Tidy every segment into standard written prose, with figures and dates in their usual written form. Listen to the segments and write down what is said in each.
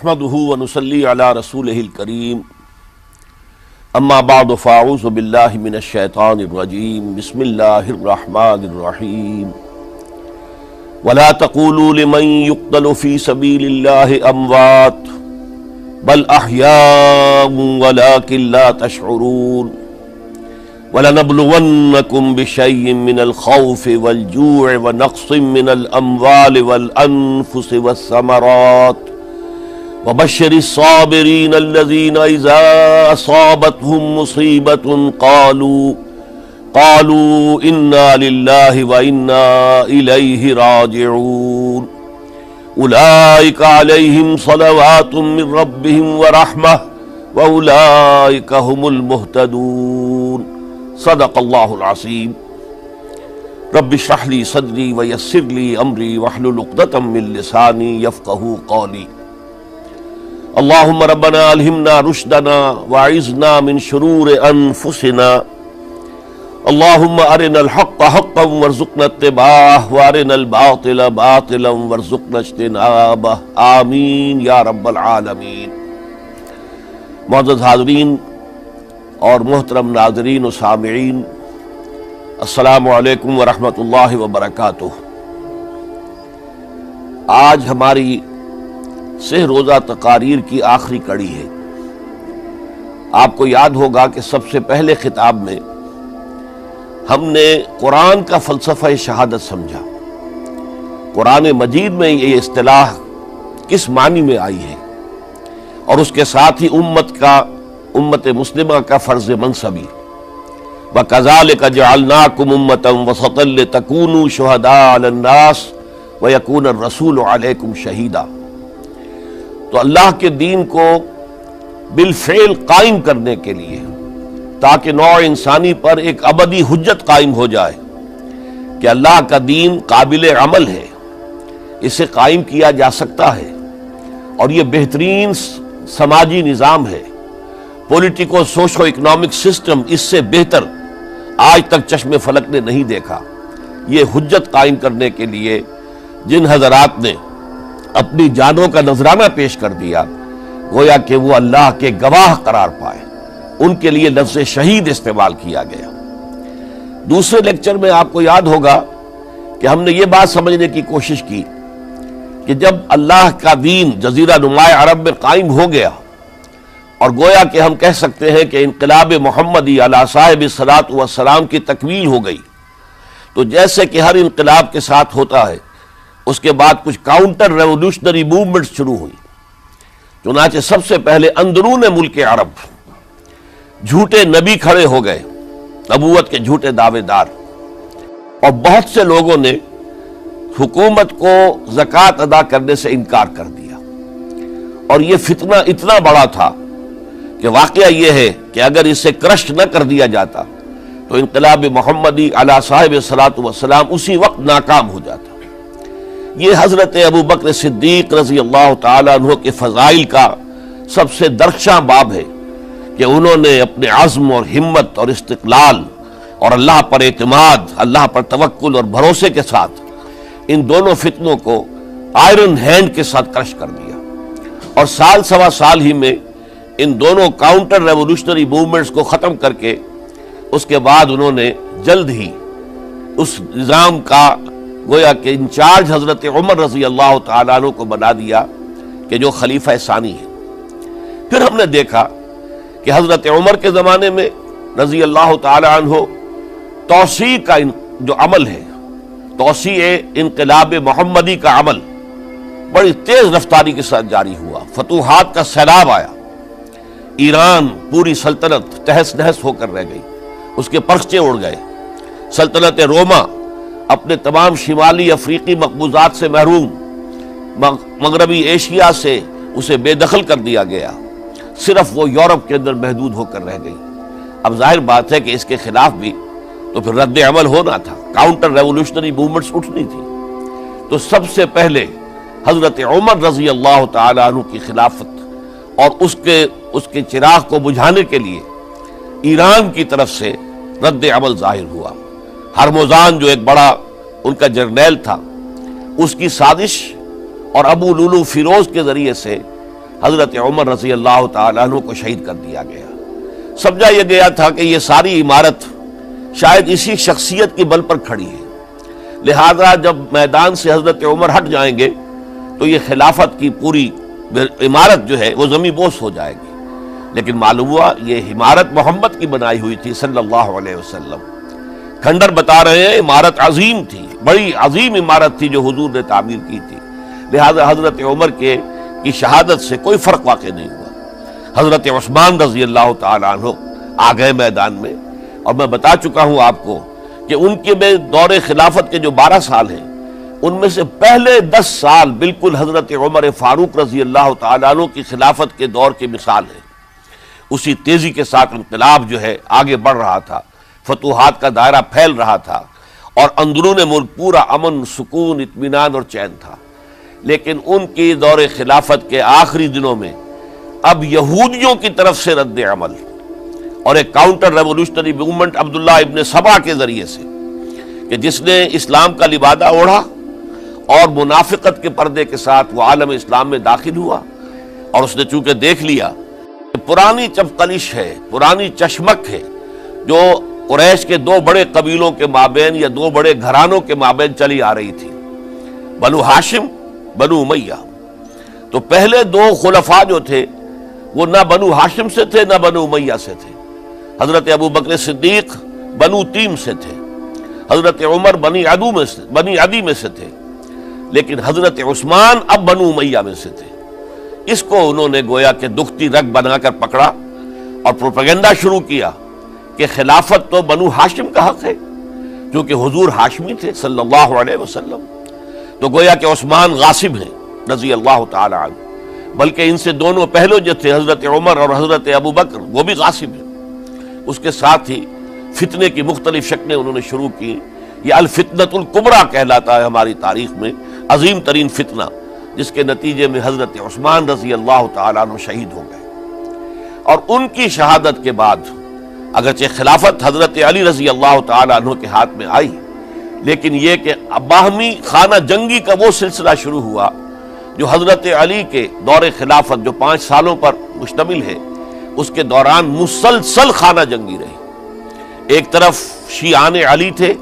نحمده ونصلي على رسوله الكريم اما بعد فاعوذ بالله من الشيطان الرجيم بسم الله الرحمن الرحيم ولا تقولوا لمن يقتل في سبيل الله اموات بل احياء ولكن لا تشعرون ولنبلونكم بشيء من الخوف والجوع ونقص من الاموال والانفس والثمرات وبشر الصابرين الذين إذا أصابتهم مصيبة قالوا إنا لله وإنا إليه راجعون أولئك عليهم صلوات من ربهم ورحمة وأولئك هم المهتدون صدق الله العظيم رب اشرح لي صدري ويسر لي أمري واحلل عقدة من لساني يفقهوا قولي اللهم ربنا الہمنا رشدنا واعذنا من شرور انفسنا اللهم ارنا الحق حقا وارزقنا اتباعه وارنا الباطل باطلا وارزقنا اجتنابه آمین یا رب العالمین۔ معزز حاضرین اور محترم ناظرین و سامعین، السلام علیکم ورحمۃ اللہ وبرکاتہ۔ آج ہماری سہ روزہ تقاریر کی آخری کڑی ہے۔ آپ کو یاد ہوگا کہ سب سے پہلے خطاب میں ہم نے قرآن کا فلسفہ شہادت سمجھا، قرآن مجید میں یہ اصطلاح کس معنی میں آئی ہے، اور اس کے ساتھ ہی امت مسلمہ کا فرض منصبی وَكَذَلِكَ جَعَلْنَاكُمْ أُمَّةً وَسَطًا لِتَكُونُوا شُهَدَاءَ عَلَى النَّاسِ وَيَكُونَ الرَّسُولُ عَلَيْكُمْ شَهِيدًا۔ تو اللہ کے دین کو بالفعل قائم کرنے کے لیے، تاکہ نوع انسانی پر ایک ابدی حجت قائم ہو جائے کہ اللہ کا دین قابل عمل ہے، اسے قائم کیا جا سکتا ہے، اور یہ بہترین سماجی نظام ہے، پولیٹیکو سوشو اکنامک سسٹم اس سے بہتر آج تک چشم فلک نے نہیں دیکھا۔ یہ حجت قائم کرنے کے لیے جن حضرات نے اپنی جانوں کا نذرانہ پیش کر دیا، گویا کہ وہ اللہ کے گواہ قرار پائے، ان کے لیے لفظ شہید استعمال کیا گیا۔ دوسرے لیکچر میں آپ کو یاد ہوگا کہ ہم نے یہ بات سمجھنے کی کوشش کی کہ جب اللہ کا دین جزیرہ نماء عرب میں قائم ہو گیا، اور گویا کہ ہم کہہ سکتے ہیں کہ انقلاب محمدی علی صاحب الصلاۃ والسلام کی تکمیل ہو گئی، تو جیسے کہ ہر انقلاب کے ساتھ ہوتا ہے، اس کے بعد کچھ کاؤنٹر ریولوشنری موومنٹس شروع ہوئی۔ چنانچہ سب سے پہلے اندرون ملک عرب جھوٹے نبی کھڑے ہو گئے، نبوت کے جھوٹے دعوے دار، اور بہت سے لوگوں نے حکومت کو زکوٰۃ ادا کرنے سے انکار کر دیا، اور یہ فتنہ اتنا بڑا تھا کہ واقعہ یہ ہے کہ اگر اسے کرش نہ کر دیا جاتا تو انقلاب محمدی علی صاحب الصلاۃ والسلام اسی وقت ناکام ہو جاتا۔ یہ حضرت ابو بکر صدیق رضی اللہ تعالیٰ عنہ کے فضائل کا سب سے درخشاں باب ہے کہ انہوں نے اپنے عزم اور ہمت اور استقلال اور اللہ پر اعتماد، اللہ پر توکل اور بھروسے کے ساتھ ان دونوں فتنوں کو آئرن ہینڈ کے ساتھ کرش کر دیا، اور سال سوا سال ہی میں ان دونوں کاؤنٹر ریولوشنری موومنٹس کو ختم کر کے اس کے بعد انہوں نے جلد ہی اس نظام کا گویا کہ انچارج حضرت عمر رضی اللہ تعالیٰ عنہ کو بنا دیا کہ جو خلیفہ ثانی ہے۔ پھر ہم نے دیکھا کہ حضرت عمر کے زمانے میں رضی اللہ تعالیٰ عنہ توسیع کا جو عمل ہے، توسیع انقلاب محمدی کا عمل بڑی تیز رفتاری کے ساتھ جاری ہوا، فتوحات کا سیلاب آیا، ایران پوری سلطنت تہس نہس ہو کر رہ گئی، اس کے پرچے اڑ گئے، سلطنت روما اپنے تمام شمالی افریقی مقبوضات سے محروم، مغربی ایشیا سے اسے بے دخل کر دیا گیا، صرف وہ یورپ کے اندر محدود ہو کر رہ گئی۔ اب ظاہر بات ہے کہ اس کے خلاف بھی تو پھر رد عمل ہونا تھا، کاؤنٹر ریولوشنری موومنٹس اٹھنی تھی۔ تو سب سے پہلے حضرت عمر رضی اللہ تعالیٰ عنہ کی خلافت اور اس کے چراغ کو بجھانے کے لیے ایران کی طرف سے رد عمل ظاہر ہوا۔ ہرموزان جو ایک بڑا ان کا جرنیل تھا، اس کی سازش اور ابو لولو فیروز کے ذریعے سے حضرت عمر رضی اللہ تعالیٰ عنہ کو شہید کر دیا گیا۔ سمجھا یہ گیا تھا کہ یہ ساری عمارت شاید اسی شخصیت کی بل پر کھڑی ہے، لہذا جب میدان سے حضرت عمر ہٹ جائیں گے تو یہ خلافت کی پوری عمارت جو ہے وہ زمین بوس ہو جائے گی۔ لیکن معلوم ہوا یہ عمارت محمد کی بنائی ہوئی تھی صلی اللہ علیہ وسلم۔ کھنڈر بتا رہے ہیں عمارت عظیم تھی، بڑی عظیم عمارت تھی جو حضور نے تعمیر کی تھی، لہذا حضرت عمر کی شہادت سے کوئی فرق واقع نہیں ہوا۔ حضرت عثمان رضی اللہ تعالیٰ عنہ آ گئے میدان میں، اور میں بتا چکا ہوں آپ کو کہ ان کے دور خلافت کے جو 12 سال ہیں ان میں سے پہلے 10 سال بالکل حضرت عمر فاروق رضی اللہ تعالیٰ عنہ کی خلافت کے دور کی مثال ہے۔ اسی تیزی کے ساتھ انقلاب جو ہے آگے بڑھ رہا تھا، فتوحات کا دائرہ پھیل رہا تھا، اور اندرون ملک پورا امن، سکون، اطمینان اور چین تھا۔ لیکن ان کی دور خلافت کے آخری دنوں میں اب یہودیوں کی طرف سے رد عمل اور ایک کاؤنٹر ریولوشنری موومنٹ عبداللہ ابن سبا کے ذریعے سے، کہ جس نے اسلام کا لبادہ اوڑھا اور منافقت کے پردے کے ساتھ وہ عالم اسلام میں داخل ہوا، اور اس نے چونکہ دیکھ لیا کہ پرانی چپقلش ہے، پرانی چشمک ہے جو قریش کے 2 بڑے قبیلوں کے مابین یا 2 بڑے گھرانوں کے مابین چلی آ رہی تھی، بنو ہاشم، بنو امیہ۔ تو پہلے 2 خلفاء جو تھے وہ نہ بنو ہاشم سے تھے نہ بنو امیہ سے تھے۔ حضرت ابو بکر صدیق بنو تیم سے تھے، حضرت عمر بنی عدی میں سے تھے، لیکن حضرت عثمان اب بنو امیہ میں سے تھے۔ اس کو انہوں نے گویا کہ دکھتی رگ بنا کر پکڑا اور پروپیگنڈا شروع کیا کہ خلافت تو بنو ہاشم کا حق ہے، کیونکہ حضور ہاشمی تھے صلی اللہ علیہ وسلم۔ تو گویا کہ عثمان غاصب ہیں رضی اللہ تعالی عنہ، بلکہ ان سے دونوں پہلو جو تھے حضرت عمر اور حضرت ابو بکر وہ بھی غاصب ہیں۔ اس کے ساتھ ہی فتنے کی مختلف شکلیں انہوں نے شروع کی۔ یہ الفتنۃ الکبریٰ کہلاتا ہے ہماری تاریخ میں، عظیم ترین فتنہ، جس کے نتیجے میں حضرت عثمان رضی اللہ تعالیٰ عنہ شہید ہو گئے۔ اور ان کی شہادت کے بعد اگرچہ خلافت حضرت علی رضی اللہ تعالیٰ عنہ کے ہاتھ میں آئی، لیکن یہ کہ باہمی خانہ جنگی کا وہ سلسلہ شروع ہوا جو حضرت علی کے دور خلافت جو 5 سالوں پر مشتمل ہے، اس کے دوران مسلسل خانہ جنگی رہی۔ ایک طرف شیعان علی تھے،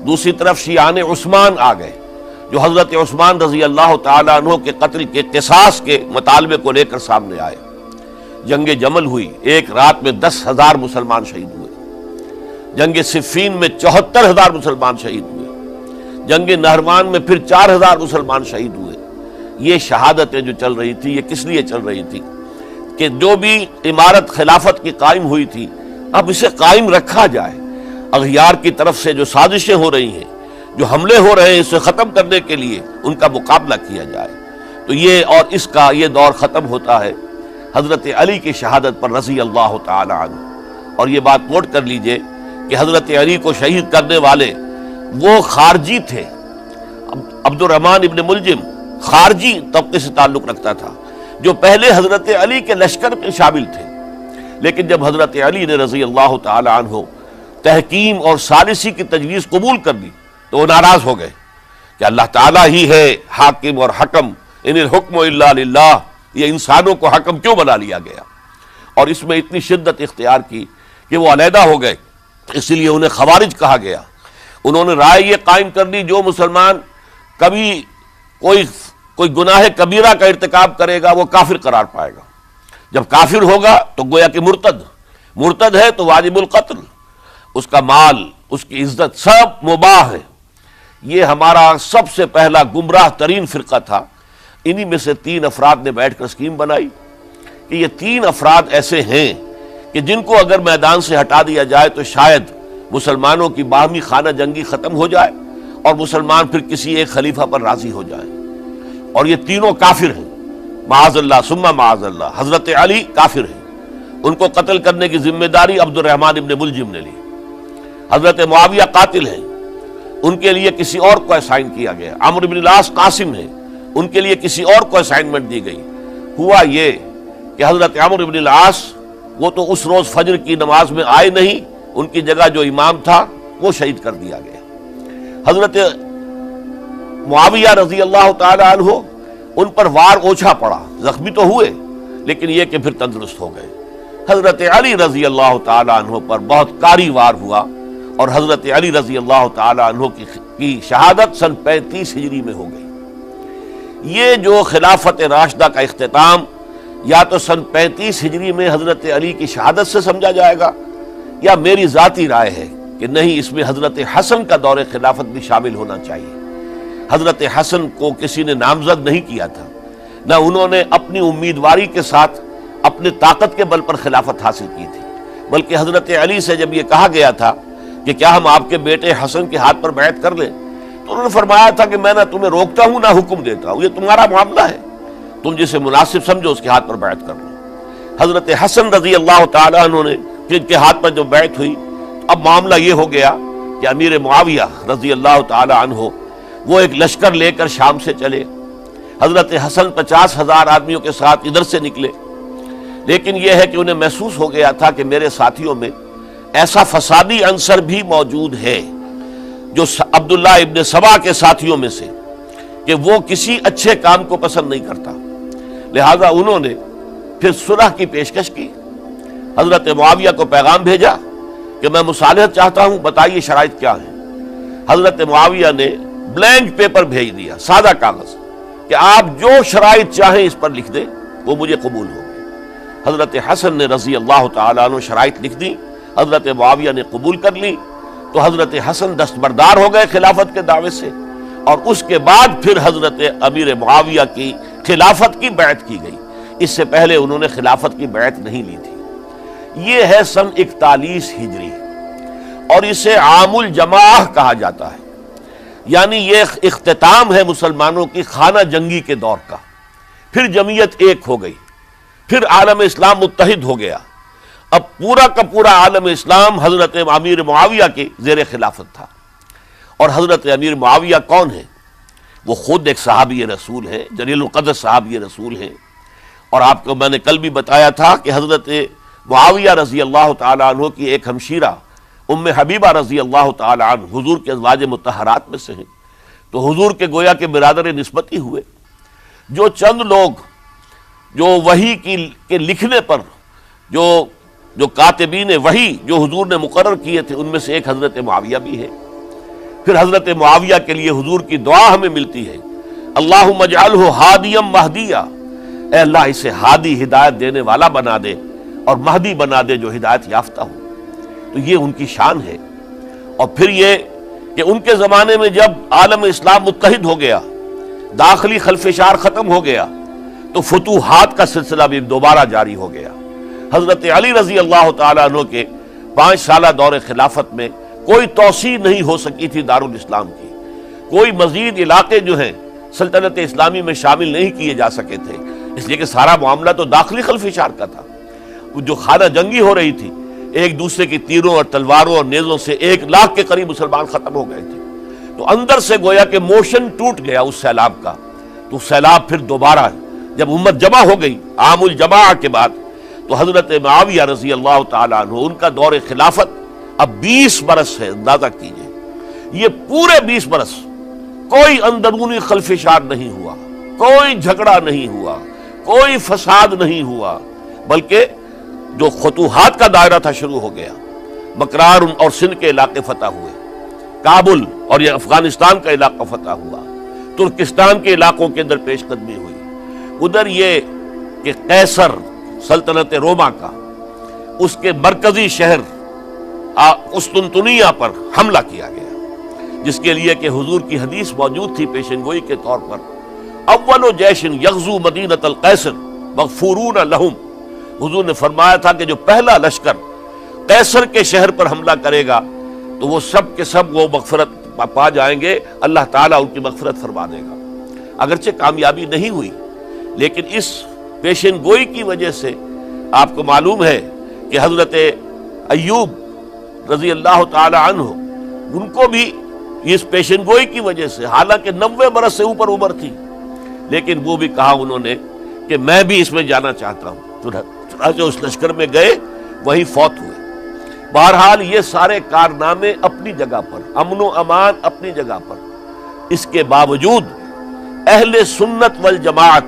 دوسری طرف شیعان عثمان آ گئے، جو حضرت عثمان رضی اللہ تعالیٰ عنہ کے قتل کے قصاص کے مطالبے کو لے کر سامنے آئے۔ جنگ جمل ہوئی، ایک رات میں 10,000 مسلمان شہید ہوئے۔ جنگ صفین میں 74,000 مسلمان شہید ہوئے۔ جنگ نہروان میں پھر 4,000 مسلمان شہید ہوئے۔ یہ شہادتیں جو چل رہی تھی، یہ کس لیے چل رہی تھی کہ جو بھی عمارت خلافت کی قائم ہوئی تھی اب اسے قائم رکھا جائے، اغیار کی طرف سے جو سازشیں ہو رہی ہیں، جو حملے ہو رہے ہیں، اسے ختم کرنے کے لیے ان کا مقابلہ کیا جائے۔ تو یہ اور اس کا یہ دور ختم ہوتا ہے حضرت علی کی شہادت پر رضی اللہ تعالی عنہ۔ اور یہ بات نوٹ کر لیجئے کہ حضرت علی کو شہید کرنے والے وہ خارجی تھے۔ عبد الرحمن ابن ملجم خارجی طبقے سے تعلق رکھتا تھا، جو پہلے حضرت علی کے لشکر میں شامل تھے، لیکن جب حضرت علی نے رضی اللہ تعالی عنہ تحکیم اور ثالثی کی تجویز قبول کر لی تو وہ ناراض ہو گئے کہ اللہ تعالیٰ ہی ہے حاکم اور حکم، ان الحکم الا للہ، یہ انسانوں کو حکم کیوں بنا لیا گیا؟ اور اس میں اتنی شدت اختیار کی کہ وہ علیحدہ ہو گئے، اس لیے انہیں خوارج کہا گیا۔ انہوں نے رائے یہ قائم کر دی جو مسلمان کبھی کوئی گناہ کبیرہ کا ارتکاب کرے گا وہ کافر قرار پائے گا، جب کافر ہوگا تو گویا کہ مرتد ہے تو واجب القتل، اس کا مال، اس کی عزت سب مباح ہے۔ یہ ہمارا سب سے پہلا گمراہ ترین فرقہ تھا۔ انہی میں سے 3 افراد نے بیٹھ کر اسکیم بنائی کہ یہ 3 افراد ایسے ہیں کہ جن کو اگر میدان سے ہٹا دیا جائے تو شاید مسلمانوں کی باہمی خانہ جنگی ختم ہو جائے اور مسلمان پھر کسی ایک خلیفہ پر راضی ہو جائیں۔ اور یہ تینوں کافر ہیں، معاذ اللہ ثم معاذ اللہ۔ حضرت علی کافر ہیں، ان کو قتل کرنے کی ذمہ داری عبد الرحمن ابن ملجم نے لی۔ حضرت معاویہ قاتل ہیں، ان کے لیے کسی اور کو اسائن کیا گیا۔ عمرو بن العاص قاسم ہیں، ان کے لیے کسی اور کو اسائنمنٹ دی گئی۔ ہوا یہ کہ حضرت عمرو بن العاص وہ تو اس روز فجر کی نماز میں آئے نہیں، ان کی جگہ جو امام تھا وہ شہید کر دیا گیا۔ حضرت معاویہ رضی اللہ تعالی عنہ ان پر وار اوچھا پڑا، زخمی تو ہوئے لیکن یہ کہ پھر تندرست ہو گئے۔ حضرت علی رضی اللہ تعالی عنہ پر بہت کاری وار ہوا، اور حضرت علی رضی اللہ تعالی عنہ کی شہادت سن 35 ہجری میں ہو گئی۔ یہ جو خلافت راشدہ کا اختتام یا تو سن 35 ہجری میں حضرت علی کی شہادت سے سمجھا جائے گا، یا میری ذاتی رائے ہے کہ نہیں، اس میں حضرت حسن کا دور خلافت بھی شامل ہونا چاہیے۔ حضرت حسن کو کسی نے نامزد نہیں کیا تھا، نہ انہوں نے اپنی امیدواری کے ساتھ اپنے طاقت کے بل پر خلافت حاصل کی تھی، بلکہ حضرت علی سے جب یہ کہا گیا تھا کہ کیا ہم آپ کے بیٹے حسن کے ہاتھ پر بیعت کر لیں، تو انہوں نے فرمایا تھا کہ میں نہ تمہیں روکتا ہوں نہ حکم دیتا ہوں، یہ تمہارا معاملہ ہے، تم جسے مناسب سمجھو اس کے ہاتھ پر بیعت کر لو۔ حضرت حسن رضی اللہ تعالیٰ عنہ نے جن کے ہاتھ پر جو بیعت ہوئی، اب معاملہ یہ ہو گیا کہ امیر معاویہ رضی اللہ تعالیٰ عنہ وہ ایک لشکر لے کر شام سے چلے۔ حضرت حسن 50,000 آدمیوں کے ساتھ ادھر سے نکلے، لیکن یہ ہے کہ انہیں محسوس ہو گیا تھا کہ میرے ساتھیوں میں ایسا فسادی عنصر بھی موجود ہے جو عبداللہ ابن سبا کے ساتھیوں میں سے، کہ وہ کسی اچھے کام کو پسند نہیں کرتا، لہذا انہوں نے پھر صلح کی پیشکش کی۔ حضرت معاویہ کو پیغام بھیجا کہ میں مصالحت چاہتا ہوں، بتائیے شرائط کیا ہیں۔ حضرت معاویہ نے بلینک پیپر بھیج دیا، سادہ کاغذ، کہ آپ جو شرائط چاہیں اس پر لکھ دیں، وہ مجھے قبول ہو گئے۔ حضرت حسن نے رضی اللہ تعالیٰ عنہ شرائط لکھ دی، حضرت معاویہ نے قبول کر لی، تو حضرت حسن دستبردار ہو گئے خلافت کے دعوے سے، اور اس کے بعد پھر حضرت امیر معاویہ کی خلافت کی بیعت کی گئی۔ اس سے پہلے انہوں نے خلافت کی بیعت نہیں لی تھی۔ یہ ہے سن 41 ہجری، اور اسے عام الجماع کہا جاتا ہے، یعنی یہ اختتام ہے مسلمانوں کی خانہ جنگی کے دور کا۔ پھر جمعیت ایک ہو گئی، پھر عالم اسلام متحد ہو گیا۔ اب پورا کا پورا عالم اسلام حضرت امیر معاویہ کے زیر خلافت تھا۔ اور حضرت امیر معاویہ کون ہیں؟ وہ خود ایک صحابی رسول ہیں، جلیل القدر صحابی رسول ہیں، اور آپ کو میں نے کل بھی بتایا تھا کہ حضرت معاویہ رضی اللہ تعالی عنہ کی ایک ہمشیرہ ام حبیبہ رضی اللہ تعالی عنہ حضور کے ازواج مطہرات میں سے ہیں، تو حضور کے گویا کے برادر نسبتی ہوئے۔ جو چند لوگ جو وحی کے لکھنے پر جو کاتبین وحی جو حضور نے مقرر کیے تھے، ان میں سے ایک حضرت معاویہ بھی ہے۔ پھر حضرت معاویہ کے لیے حضور کی دعا ہمیں ملتی ہے، اللہم اجعلہ ہادیا مہدیا، اے اللہ اسے ہادی ہدایت دینے والا بنا دے اور مہدی بنا دے جو ہدایت یافتہ ہو۔ تو یہ ان کی شان ہے۔ اور پھر یہ کہ ان کے زمانے میں جب عالم اسلام متحد ہو گیا، داخلی خلفشار ختم ہو گیا، تو فتوحات کا سلسلہ بھی دوبارہ جاری ہو گیا۔ حضرت علی رضی اللہ تعالیٰ عنہ کے 5 سالہ دور خلافت میں کوئی توسیع نہیں ہو سکی تھی دارالاسلام کی، کوئی مزید علاقے جو ہیں سلطنت اسلامی میں شامل نہیں کیے جا سکے تھے، اس لیے کہ سارا معاملہ تو داخلی خلفشار کا تھا۔ جو خانہ جنگی ہو رہی تھی، ایک دوسرے کی تیروں اور تلواروں اور نیزوں سے 1 لاکھ کے قریب مسلمان ختم ہو گئے تھے، تو اندر سے گویا کہ موشن ٹوٹ گیا اس سیلاب کا۔ تو سیلاب پھر دوبارہ جب امت جمع ہو گئی عام الجماع کے بعد، تو حضرت معاویہ رضی اللہ تعالیٰ عنہ ان کا دور خلافت اب 20 برس ہے، اندازہ کیجئے۔ یہ پورے 20 برس کوئی اندرونی خلفشار نہیں ہوا، کوئی جھگڑا نہیں ہوا، کوئی فساد نہیں ہوا، بلکہ جو فتوحات کا دائرہ تھا شروع ہو گیا۔ مکران اور سندھ کے علاقے فتح ہوئے، کابل اور یہ افغانستان کا علاقہ فتح ہوا، ترکستان کے علاقوں کے اندر پیش قدمی ہوئی۔ ادھر یہ کہ قیصر سلطنت روما کا اس کے مرکزی شہر قسطنطنیہ پر حملہ کیا گیا، جس کے لیے کہ حضور کی حدیث موجود تھی پیشن گوئی کے طور پر، اول جیش یغزو مدینۃ القیصر مغفورون لہم۔ حضور نے فرمایا تھا کہ جو پہلا لشکر قیصر کے شہر پر حملہ کرے گا تو وہ سب کے سب وہ مغفرت پا جائیں گے، اللہ تعالیٰ ان کی مغفرت فرما دے گا۔ اگرچہ کامیابی نہیں ہوئی، لیکن اس پیشن گوئی کی وجہ سے آپ کو معلوم ہے کہ حضرت ایوب رضی اللہ تعالی عنہ ان کو بھی اس پیشن گوئی کی وجہ سے، حالانکہ 90 برس سے اوپر عمر تھی، لیکن وہ بھی کہا انہوں نے کہ میں بھی اس میں جانا چاہتا ہوں، چنانچہ اس لشکر میں گئے، وہیں فوت ہوئے۔ بہرحال یہ سارے کارنامے اپنی جگہ پر، امن و امان اپنی جگہ پر، اس کے باوجود اہل سنت والجماعت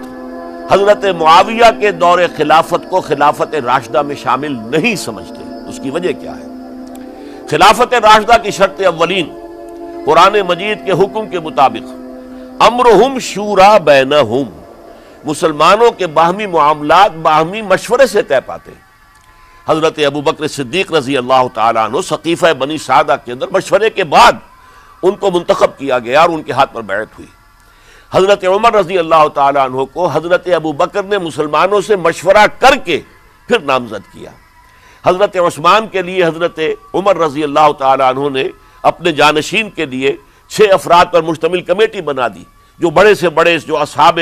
حضرت معاویہ کے دور خلافت کو خلافت راشدہ میں شامل نہیں سمجھتے۔ اس کی وجہ کیا ہے؟ خلافت راشدہ کی شرط اولین قرآن مجید کے حکم کے مطابق امرہم شورا بینہم، مسلمانوں کے باہمی معاملات باہمی مشورے سے طے پاتے ہیں۔ حضرت ابو بکر صدیق رضی اللہ تعالیٰ عنہ سقیفہ بنی سعدہ کے اندر مشورے کے بعد ان کو منتخب کیا گیا اور ان کے ہاتھ پر بیعت ہوئی۔ حضرت عمر رضی اللہ تعالیٰ عنہ کو حضرت ابو بکر نے مسلمانوں سے مشورہ کر کے پھر نامزد کیا۔ حضرت عثمان کے لیے حضرت عمر رضی اللہ تعالیٰ عنہ نے اپنے جانشین کے لیے 6 افراد پر مشتمل کمیٹی بنا دی، جو بڑے سے بڑے جو اصحاب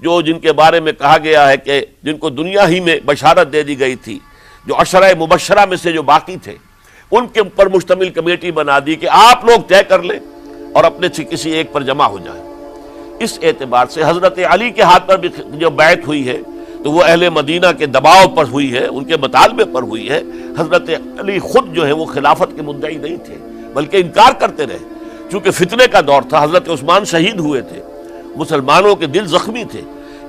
جو جن کے بارے میں کہا گیا ہے کہ جن کو دنیا ہی میں بشارت دے دی گئی تھی، جو عشرہ مبشرہ میں سے جو باقی تھے، ان کے اوپر مشتمل کمیٹی بنا دی کہ آپ لوگ طے کر لیں اور اپنے سے کسی ایک پر جمع ہو جائیں۔ اس اعتبار سے حضرت علی کے ہاتھ پر بھی جو بیعت ہوئی ہے تو وہ اہل مدینہ کے دباؤ پر ہوئی ہے، ان کے مطالبے پر ہوئی ہے۔ حضرت علی خود جو ہے وہ خلافت کے مدعی نہیں تھے بلکہ انکار کرتے رہے، چونکہ فتنے کا دور تھا۔ حضرت عثمان شہید ہوئے تھے، مسلمانوں کے دل زخمی تھے۔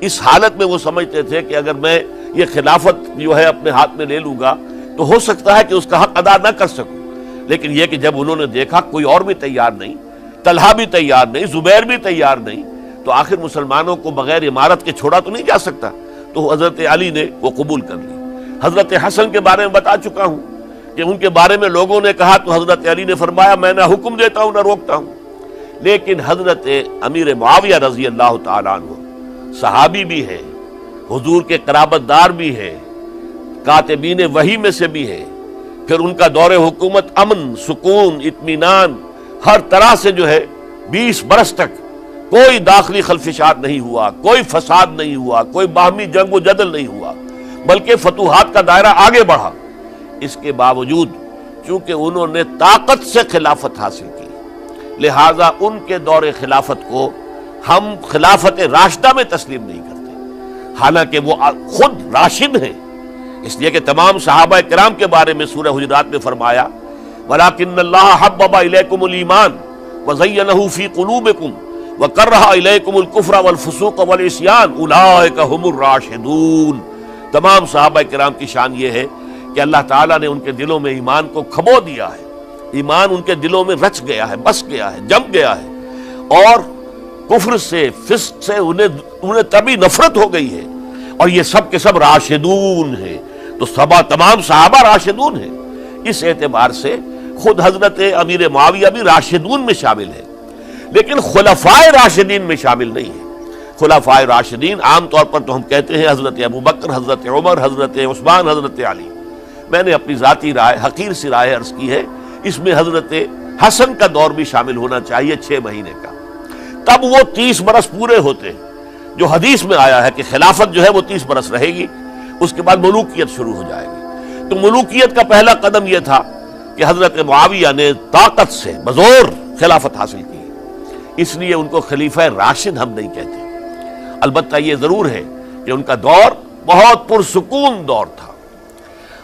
اس حالت میں وہ سمجھتے تھے کہ اگر میں یہ خلافت جو ہے اپنے ہاتھ میں لے لوں گا تو ہو سکتا ہے کہ اس کا حق ادا نہ کر سکوں، لیکن یہ کہ جب انہوں نے دیکھا کوئی اور بھی تیار نہیں، طلحہ بھی تیار نہیں، زبیر بھی تیار نہیں، تو آخر مسلمانوں کو بغیر امارت کے چھوڑا تو نہیں جا سکتا، تو حضرت علی نے وہ قبول کر لی۔ حضرت حسن کے بارے میں بتا چکا ہوں کہ ان کے بارے میں لوگوں نے کہا تو حضرت علی نے فرمایا میں نہ حکم دیتا ہوں نہ روکتا ہوں۔ لیکن حضرت امیر معاویہ رضی اللہ تعالیٰ عنہ صحابی بھی ہے، حضور کے قرابت دار بھی ہے، کاتبین وحی میں سے بھی ہے، پھر ان کا دور حکومت امن، سکون، اطمینان ہر طرح سے جو ہے 20 برس تک کوئی داخلی خلفشات نہیں ہوا، کوئی فساد نہیں ہوا، کوئی باہمی جنگ و جدل نہیں ہوا، بلکہ فتوحات کا دائرہ آگے بڑھا۔ اس کے باوجود چونکہ انہوں نے طاقت سے خلافت حاصل کی، لہذا ان کے دور خلافت کو ہم خلافت راشدہ میں تسلیم نہیں کرتے، حالانکہ وہ خود راشد ہیں۔ اس لیے کہ تمام صحابہ کرام کے بارے میں سورہ حجرات میں فرمایا وَلَٰكِنَّ اللَّهَ حَبَّبَ إِلَيْكُمُ الْإِيمَانَ وَزَيَّنَهُ فِي قُلُوبِكُمْ وَكَرَّهَ إِلَيْكُمُ الْكُفْرَ وَالْفُسُوقَ وَالْعِصْيَانَ أُولَٰئِكَ هُمُ الرَّاشِدُونَ۔ تمام صحابہ کرام کی شان یہ ہے کہ اللہ تعالیٰ نے ان کے دلوں میں ایمان کو کھبو دیا ہے، ایمان ان کے دلوں میں رچ گیا ہے، بس گیا ہے، جم گیا ہے، اور کفر سے، فسق سے انہیں تبھی نفرت ہو گئی ہے، اور یہ سب کے سب راشدون ہیں۔ تو تمام صحابہ راشدون ہیں۔ اس اعتبار سے خود حضرت امیر معاویہ بھی راشدون میں شامل ہے، لیکن خلفائے راشدین میں شامل نہیں ہے۔ خلفائے راشدین عام طور پر تو ہم کہتے ہیں حضرت ابو بکر، حضرت عمر، حضرت عثمان، حضرت علی۔ میں نے اپنی ذاتی رائے، حقیر سی رائے عرض کی ہے، اس میں حضرت حسن کا دور بھی شامل ہونا چاہیے 6 مہینے کا، تب وہ 30 برس پورے ہوتے ہیں، جو حدیث میں آیا ہے کہ خلافت جو ہے وہ 30 برس رہے گی، اس کے بعد ملوکیت شروع ہو جائے گی۔ تو ملوکیت کا پہلا قدم یہ تھا کہ حضرت معاویہ نے طاقت سے بزور خلافت حاصل کی، اس لیے ان کو خلیفہ راشد ہم نہیں کہتے۔ البتہ یہ ضرور ہے کہ ان کا دور بہت پرسکون دور تھا۔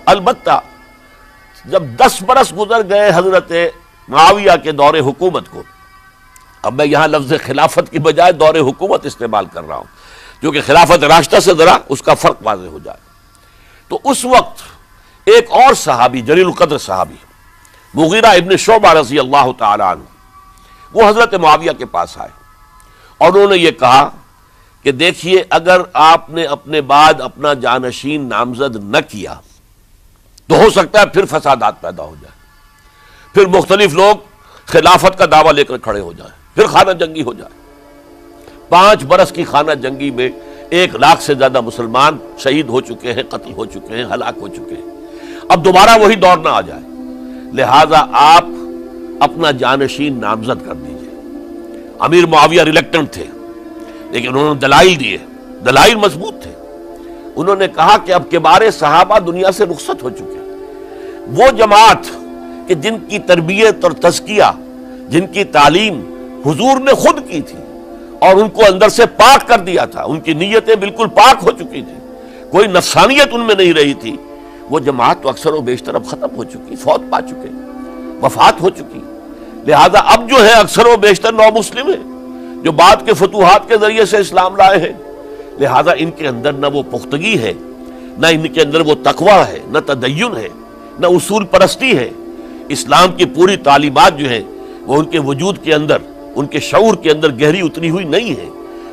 البتہ جب 10 برس گزر گئے حضرت معاویہ کے دور حکومت کو، اب میں یہاں لفظ خلافت کی بجائے دور حکومت استعمال کر رہا ہوں، جو کہ خلافت راشدہ سے ذرا اس کا فرق واضح ہو جائے، تو اس وقت ایک اور صحابی، جلیل القدر صحابی مغیرہ ابن شعبہ رضی اللہ تعالی عنہ، وہ حضرت معاویہ کے پاس آئے اور انہوں نے یہ کہا کہ دیکھیے اگر آپ نے اپنے بعد اپنا جانشین نامزد نہ کیا تو ہو سکتا ہے پھر فسادات پیدا ہو جائے، پھر مختلف لوگ خلافت کا دعویٰ لے کر کھڑے ہو جائیں، پھر خانہ جنگی ہو جائے۔ 5 برس کی خانہ جنگی میں 1 لاکھ سے زیادہ مسلمان شہید ہو چکے ہیں، قتل ہو چکے ہیں، ہلاک ہو چکے ہیں۔ اب دوبارہ وہی دور نہ آ جائے، لہذا آپ اپنا جانشین نامزد کر دیجئے۔ امیر معاویہ ریلیکٹنٹ تھے، لیکن انہوں نے دلائل دیے، دلائل مضبوط تھے۔ انہوں نے کہا کہ اب کبار صحابہ دنیا سے رخصت ہو چکے، وہ جماعت کہ جن کی تربیت اور تزکیہ، جن کی تعلیم حضور نے خود کی تھی اور ان کو اندر سے پاک کر دیا تھا، ان کی نیتیں بالکل پاک ہو چکی تھی، کوئی نفسانیت ان میں نہیں رہی تھی، وہ جماعت تو اکثر و بیشتر اب ختم ہو چکی، فوت پا چکے، وفات ہو چکی۔ لہذا اب جو ہے اکثر و بیشتر نو مسلم ہیں، جو بعد کے فتوحات کے ذریعے سے اسلام لائے ہیں، لہذا ان کے اندر نہ وہ پختگی ہے، نہ ان کے اندر وہ تقوی ہے، نہ تدین ہے، نہ اصول پرستی ہے۔ اسلام کی پوری تعلیمات جو ہیں وہ ان کے وجود کے اندر، ان کے شعور کے اندر گہری اتری ہوئی نہیں ہے۔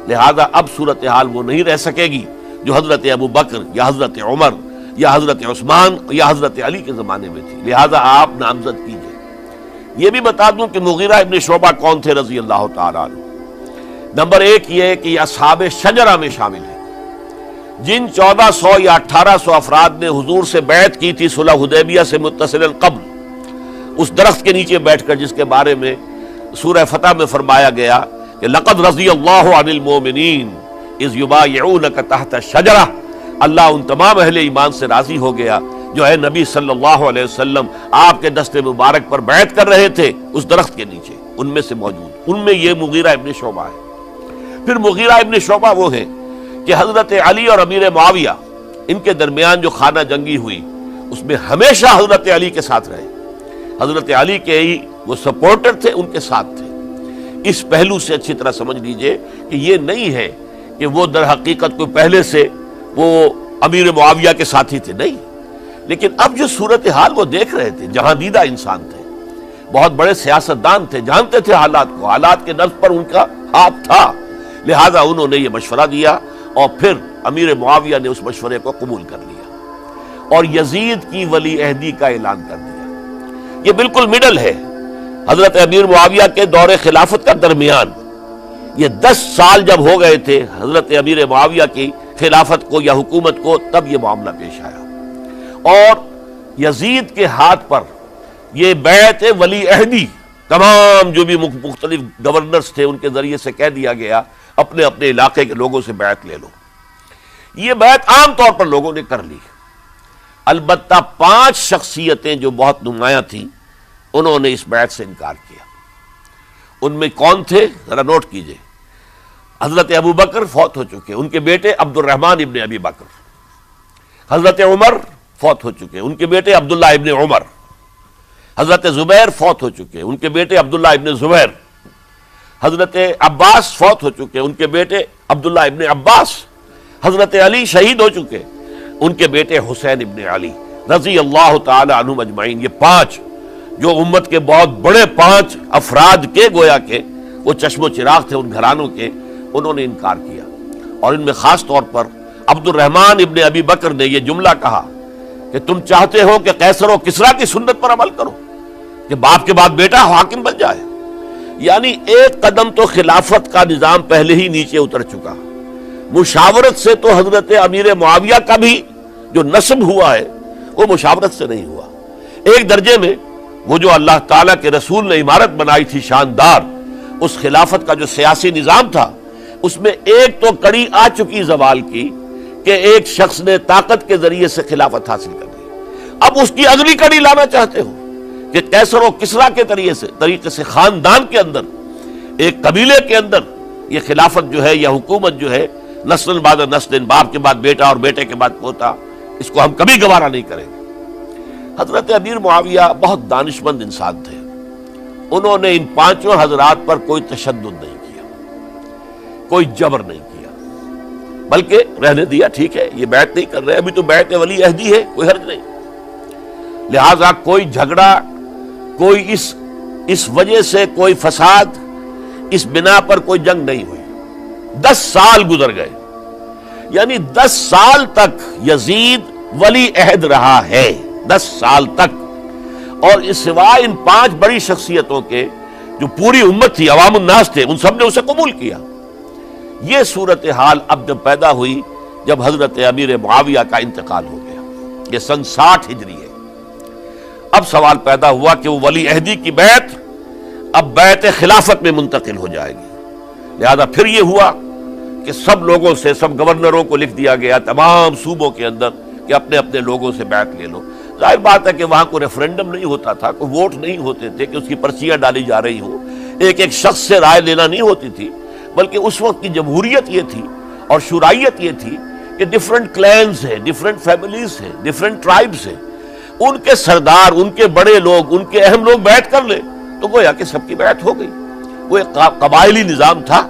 لہذا اب صورتحال وہ نہیں رہ سکے گی جو حضرت ابو بکر یا حضرت عمر یا حضرت عثمان یا حضرت علی کے زمانے میں تھی۔ لہذا آپ نامزد کیجئے۔ یہ بھی بتا دوں کہ مغیرہ ابن شعبہ کون تھے رضی اللہ تعالیٰ عنہ۔ نمبر ایک یہ کہ یہ اصحاب شجرہ میں شامل ہیں، جن 1400 یا 1800 افراد نے حضور سے بیعت کی تھی صلح حدیبیہ سے متصل قبل، اس درخت کے نیچے بیٹھ کر، جس کے بارے میں سورہ فتح میں فرمایا گیا کہ لقد رضی اللہ عن المؤمنین اذ یبایعونک تحت الشجرہ، اللہ ان تمام اہل ایمان سے راضی ہو گیا جو ہے نبی صلی اللہ علیہ وسلم آپ کے دست مبارک پر بیعت کر رہے تھے اس درخت کے نیچے، ان میں سے موجود، ان میں یہ مغیرہ ابن شعبہ ہے۔ پھر مغیرہ ابن شعبہ وہ ہے کہ حضرت علی اور امیر معاویہ ان کے درمیان جو خانہ جنگی ہوئی اس میں ہمیشہ حضرت علی کے ساتھ رہے، حضرت علی کے ہی وہ سپورٹر تھے، ان کے ساتھ تھے۔ اس پہلو سے اچھی طرح سمجھ لیجئے کہ یہ نہیں ہے کہ وہ در حقیقت کوئی پہلے سے وہ امیر معاویہ کے ساتھی تھے، نہیں، لیکن اب جو صورتحال وہ دیکھ رہے تھے، جہاں دیدہ انسان تھے، بہت بڑے سیاستدان تھے، جانتے تھے حالات کو، حالات کے نبض پر ان کا ہاتھ تھا، لہذا انہوں نے یہ مشورہ دیا اور پھر امیر معاویہ نے اس مشورے کو قبول کر لیا اور یزید کی ولی عہدی کا اعلان کر دیا۔ یہ بالکل مڈل ہے حضرت امیر معاویہ کے دور خلافت کا درمیان، یہ 10 سال جب ہو گئے تھے حضرت امیر معاویہ کی خلافت کو یا حکومت کو، تب یہ معاملہ پیش آیا اور یزید کے ہاتھ پر یہ بیعت ولی عہدی تمام جو بھی مختلف گورنرز تھے ان کے ذریعے سے کہہ دیا گیا اپنے اپنے علاقے کے لوگوں سے بیعت لے لو۔ یہ بیعت عام طور پر لوگوں نے کر لی، البتہ 5 شخصیتیں جو بہت نمایاں تھیں انہوں نے اس بیعت سے انکار کیا۔ ان میں کون تھے ذرا نوٹ کیجئے۔ حضرت ابو بکر فوت ہو چکے، ان کے بیٹے عبد الرحمن ابن ابی بکر۔ حضرت عمر فوت ہو چکے، ان کے بیٹے عبداللہ ابن عمر۔ حضرت زبیر فوت ہو چکے، ان کے بیٹے عبداللہ ابن زبیر۔ حضرت عباس فوت ہو چکے، ان کے بیٹے عبداللہ ابن عباس۔ حضرت علی شہید ہو چکے، ان کے بیٹے حسین ابن علی رضی اللہ تعالی عنہم اجمعین۔ یہ 5 جو امت کے بہت بڑے 5 افراد کے گویا کے وہ چشم و چراغ تھے ان گھرانوں کے، انہوں نے انکار کیا۔ اور ان میں خاص طور پر عبد الرحمن ابن ابی بکر نے یہ جملہ کہا کہ تم چاہتے ہو کہ قیصر و کسریٰ کی سنت پر عمل کرو کہ باپ کے بعد بیٹا حاکم بن جائے، یعنی ایک قدم تو خلافت کا نظام پہلے ہی نیچے اتر چکا۔ مشاورت سے تو حضرت امیر معاویہ کا بھی جو نسب ہوا ہے وہ مشاورت سے نہیں ہوا۔ ایک درجے میں وہ جو اللہ تعالیٰ کے رسول نے عمارت بنائی تھی شاندار، اس خلافت کا جو سیاسی نظام تھا اس میں ایک تو کڑی آ چکی زوال کی کہ ایک شخص نے طاقت کے ذریعے سے خلافت حاصل کر لی۔ اب اس کی اگلی کڑی لانا چاہتے ہو کہ قیصر و کسریٰ کے طریقے سے خاندان کے اندر، ایک قبیلے کے اندر یہ خلافت جو ہے یا حکومت جو ہے نسل بعد نسل، باپ کے بعد بیٹا اور بیٹے کے بعد پوتا، اس کو ہم کبھی گوارا نہیں کریں گے۔ حضرت امیر معاویہ بہت دانشمند انسان تھے، انہوں نے ان 5 حضرات پر کوئی تشدد نہیں کیا، کوئی جبر نہیں کیا، بلکہ رہنے دیا، ٹھیک ہے یہ بیعت نہیں کر رہے، ابھی تو بیعت ولی عہدی ہے، کوئی حرج نہیں۔ لہذا کوئی جھگڑا، کوئی اس وجہ سے کوئی فساد، اس بنا پر کوئی جنگ نہیں ہوئی۔ 10 سال گزر گئے، یعنی 10 سال تک یزید ولی عہد رہا ہے، 10 سال تک، اور اس سوائے ان 5 بڑی شخصیتوں کے جو پوری امت تھی، عوام الناس تھے، ان سب نے اسے قبول کیا۔ یہ صورتحال اب جب پیدا ہوئی جب حضرت امیر معاویہ کا انتقال ہو گیا، یہ سن 60 ہجری ہے۔ اب سوال پیدا ہوا کہ وہ ولی عہدی کی بیعت اب بیعت خلافت میں منتقل ہو جائے گی، لہذا پھر یہ ہوا کہ سب لوگوں سے، سب گورنروں کو لکھ دیا گیا تمام صوبوں کے اندر کہ اپنے اپنے لوگوں سے بیعت لے لو۔ ظاہر بات ہے کہ وہاں کوئی ریفرنڈم نہیں ہوتا تھا، کوئی ووٹ نہیں ہوتے تھے کہ اس کی پرچیاں ڈالی جا رہی ہوں، ایک ایک شخص سے رائے لینا نہیں ہوتی تھی، بلکہ اس وقت کی جمہوریت یہ تھی اور شورائیت یہ تھی کہ ڈیفرنٹ کلینز ہیں، ڈیفرنٹ فیملیز ہیں، ڈیفرنٹ ٹرائبز ہیں، ان کے سردار، ان کے بڑے لوگ، ان کے اہم لوگ بیعت کر لیں تو گویا کہ سب کی بیعت ہو گئی۔ وہ ایک قبائلی نظام تھا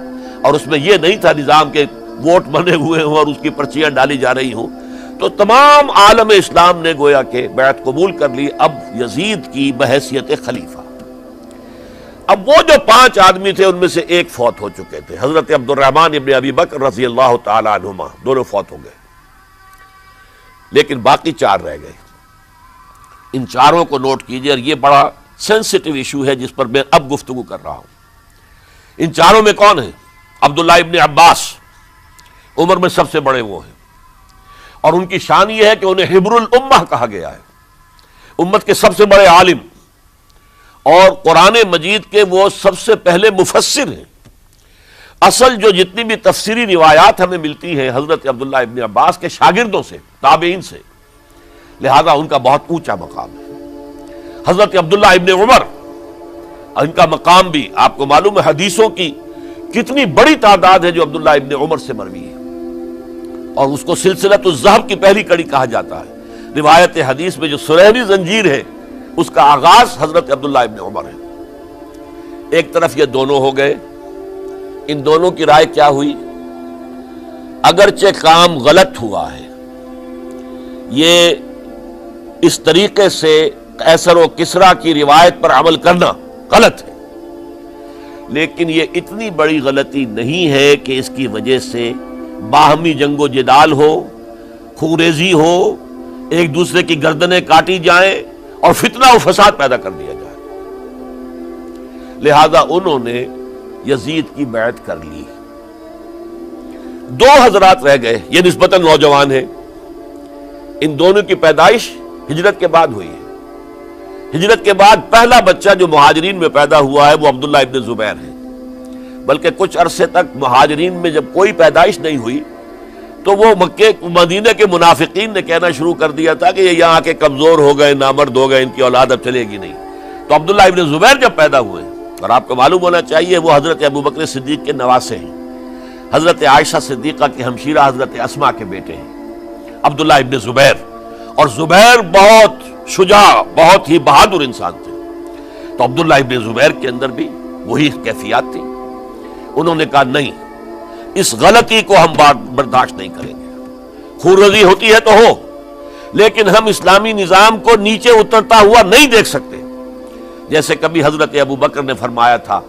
اور اس میں یہ نہیں تھا نظام کے ووٹ بنے ہوئے ہوں اور اس کی پرچیاں ڈالی جا رہی ہوں، تو تمام عالم اسلام نے گویا کہ بیعت قبول کر لی اب یزید کی بحیثیت خلیفہ۔ اب وہ جو 5 آدمی تھے ان میں سے ایک فوت ہو چکے تھے، حضرت عبد الرحمن ابن ابی بکر رضی اللہ تعالی عنہما، دونوں فوت ہو گئے، لیکن باقی 4 رہ گئے۔ ان 4 کو نوٹ کیجئے، اور یہ بڑا سینسٹیو ایشو ہے جس پر میں اب گفتگو کر رہا ہوں۔ ان 4 میں کون ہیں؟ عبداللہ ابن عباس، عمر میں سب سے بڑے وہ ہیں، اور ان کی شان یہ ہے کہ انہیں حبر الامہ کہا گیا ہے، امت کے سب سے بڑے عالم، اور قرآن مجید کے وہ سب سے پہلے مفسر ہیں۔ اصل جو جتنی بھی تفسیری روایات ہمیں ملتی ہیں حضرت عبداللہ ابن عباس کے شاگردوں سے، تابعین سے، لہذا ان کا بہت اونچا مقام ہے۔ حضرت عبداللہ ابن عمر، ان کا مقام بھی آپ کو معلوم ہے، حدیثوں کی کتنی بڑی تعداد ہے جو عبداللہ ابن عمر سے مروی ہے، اور اس کو سلسلۃ الذہب کی پہلی کڑی کہا جاتا ہے۔ روایت حدیث میں جو سنہری زنجیر ہے اس کا آغاز حضرت عبداللہ ابن عمر ہے۔ ایک طرف یہ دونوں ہو گئے، ان دونوں کی رائے کیا ہوئی؟ اگرچہ کام غلط ہوا ہے، یہ اس طریقے سے قیصر و کسریٰ کی روایت پر عمل کرنا غلط ہے، لیکن یہ اتنی بڑی غلطی نہیں ہے کہ اس کی وجہ سے باہمی جنگ و جدال ہو، خوریزی ہو، ایک دوسرے کی گردنیں کاٹی جائیں اور فتنہ و فساد پیدا کر دیا جائے۔ لہذا انہوں نے یزید کی بیعت کر لی۔ 2 حضرات رہ گئے، یہ نسبتاً نوجوان ہیں، ان دونوں کی پیدائش ہجرت کے بعد ہوئی ہے۔ ہجرت کے بعد پہلا بچہ جو مہاجرین میں پیدا ہوا ہے وہ عبداللہ ابن زبیر ہے، بلکہ کچھ عرصے تک مہاجرین میں جب کوئی پیدائش نہیں ہوئی تو وہ مکے مدینہ کے منافقین نے کہنا شروع کر دیا تھا کہ یہ یہاں کے کمزور ہو گئے، نامرد ہو گئے، ان کی اولاد اب چلے گی نہیں۔ تو عبداللہ ابن زبیر جب پیدا ہوئے، اور آپ کو معلوم ہونا چاہیے وہ حضرت ابوبکر صدیق کے نواسے ہیں، حضرت عائشہ صدیقہ کی ہمشیرہ حضرت اسماء کے بیٹے ہیں عبداللہ ابن زبیر، اور زبیر بہت شجاع، بہت ہی بہادر انسان تھے۔ تو عبداللہ ابن زبیر کے اندر بھی وہی کیفیات تھی۔ انہوں نے کہا نہیں، اس غلطی کو ہم برداشت نہیں کریں گے، خونریزی ہوتی ہے تو ہو، لیکن ہم اسلامی نظام کو نیچے اترتا ہوا نہیں دیکھ سکتے۔ جیسے کبھی حضرت ابوبکر نے فرمایا تھا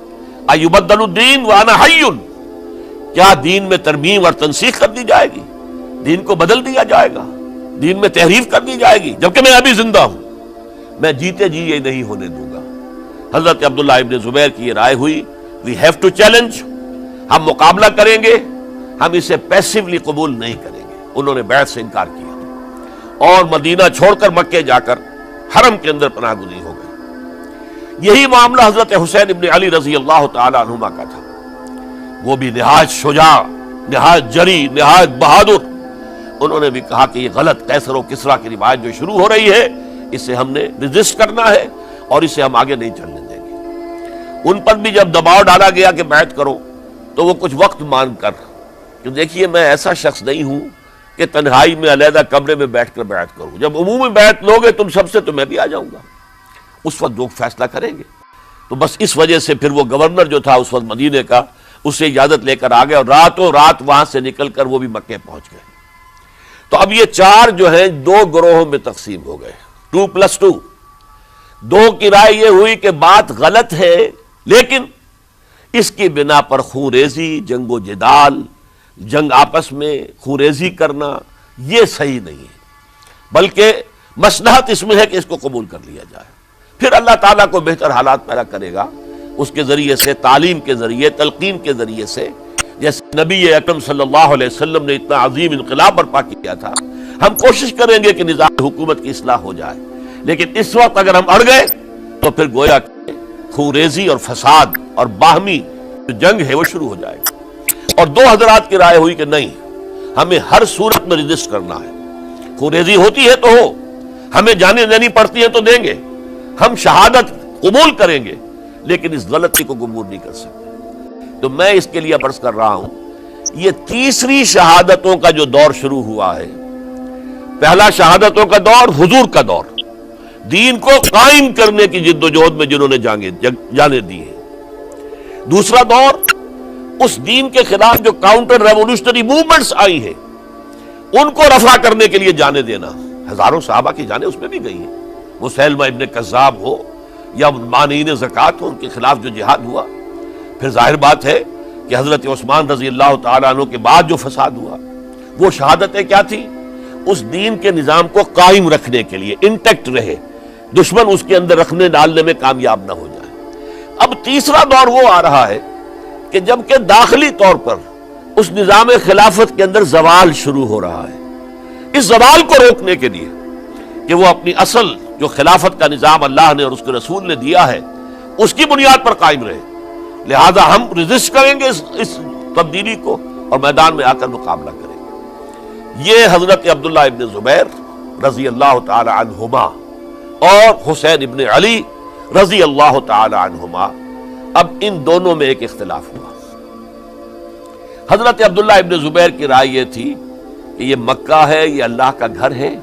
ایبدل الدین وانا حی، کیا دین میں ترمیم اور تنسیخ کر دی جائے گی؟ دین کو بدل دیا جائے گا، دین میں تحریف کر دی جائے گی، جبکہ میں ابھی زندہ ہوں، میں جیتے جی یہ نہیں ہونے دوں گا۔ حضرت عبداللہ ابن زبیر کی یہ رائے ہوئی، وی ہیو ٹو چیلنج، ہم مقابلہ کریں گے، ہم اسے پیسیولی قبول نہیں کریں گے۔ انہوں نے بیعت سے انکار کیا اور مدینہ چھوڑ کر مکے جا کر حرم کے اندر پناہ گزین ہو گئے۔ یہی معاملہ حضرت حسین ابن علی رضی اللہ تعالی عنہما کا تھا، وہ بھی نہایت شجاع، نہایت جری، نہایت بہادر۔ انہوں نے بھی کہا کہ یہ غلط قیصر و کسریٰ کی روایت جو شروع ہو رہی ہے اسے ہم نے ریزسٹ کرنا ہے اور اسے ہم آگے نہیں چلنے دیں گے۔ ان پر بھی جب دباؤ ڈالا گیا کہ بیعت کرو تو وہ کچھ وقت مانگ کر، کہ دیکھیے میں ایسا شخص نہیں ہوں کہ تنہائی میں علیحدہ کمرے میں بیٹھ کر بیعت کروں، جب عمومی بیعت لوگے تم سب سے تو میں بھی آ جاؤں گا، اس وقت لوگ فیصلہ کریں گے۔ تو بس اس وجہ سے پھر وہ گورنر جو تھا اس وقت مدینے کا، اس سے اجازت لے کر آ گئے اور راتوں رات وہاں سے نکل کر وہ بھی مکے پہنچ گئے۔ تو اب یہ 4 جو ہیں 2 گروہوں میں تقسیم ہو گئے، 2+2۔ 2 کی رائے یہ ہوئی کہ بات غلط ہے، لیکن اس کی بنا پر خونریزی، جنگ و جدال، جنگ آپس میں خونریزی کرنا یہ صحیح نہیں ہے، بلکہ مصلحت اس میں ہے کہ اس کو قبول کر لیا جائے۔ پھر اللہ تعالیٰ کو بہتر حالات پیدا کرے گا اس کے ذریعے سے، تعلیم کے ذریعے، تلقین کے ذریعے سے، جیسے نبی اکرم صلی اللہ علیہ وسلم نے اتنا عظیم انقلاب برپا کیا تھا۔ ہم کوشش کریں گے کہ نظام حکومت کی اصلاح ہو جائے، لیکن اس وقت اگر ہم اڑ گئے تو پھر گویا کہ خونریزی اور فساد اور باہمی جو جنگ ہے وہ شروع ہو جائے گی۔ اور 2 حضرات کی رائے ہوئی کہ نہیں، ہمیں ہر صورت میں ریزسٹ کرنا ہے، خونریزی ہوتی ہے تو ہو، ہمیں جانیں دینی پڑتی ہے تو دیں گے، ہم شہادت قبول کریں گے، لیکن اس غلطی کو قبول نہیں کر سکتے۔ تو میں اس کے لیے عرض کر رہا ہوں، یہ تیسری شہادتوں کا جو دور شروع ہوا ہے، پہلا شہادتوں کا دور حضور کا دور، دین کو قائم کرنے کی جد و جہد میں جنہوں نے جانیں دی ہیں۔ دوسرا دور اس دین کے خلاف جو کاؤنٹر ریولوشنری موومنٹس آئی ہیں ان کو رفع کرنے کے لیے جانے دینا. ہزاروں صحابہ کی جانیں اس میں بھی گئی ہیں. مسیلمہ ابن کذاب ہو یا مانعین زکوٰۃ ہو، ان کے خلاف جو جہاد ہوا. پھر ظاہر بات ہے کہ حضرت عثمان رضی اللہ تعالیٰ عنہ کے بعد جو فساد ہوا وہ شہادتیں کیا تھی؟ اس دین کے نظام کو قائم رکھنے کے لیے انٹیکٹ رہے، دشمن اس کے اندر رکھنے ڈالنے میں کامیاب نہ ہو جائے. اب تیسرا دور وہ آ رہا ہے کہ جب کہ داخلی طور پر اس نظام خلافت کے اندر زوال شروع ہو رہا ہے. اس زوال کو روکنے کے لیے کہ وہ اپنی اصل جو خلافت کا نظام اللہ نے اور اس کے رسول نے دیا ہے اس کی بنیاد پر قائم رہے، لہذا ہم ریزسٹ کریں گے اس تبدیلی کو اور میدان میں آ کر مقابلہ کریں گے. یہ حضرت عبداللہ ابن زبیر رضی اللہ تعالی عنہما اور حسین ابن علی رضی اللہ تعالی عنہما، اب ان دونوں میں ایک اختلاف ہوا. حضرت عبداللہ ابن زبیر کی رائے یہ تھی کہ یہ مکہ ہے، یہ اللہ کا گھر ہے،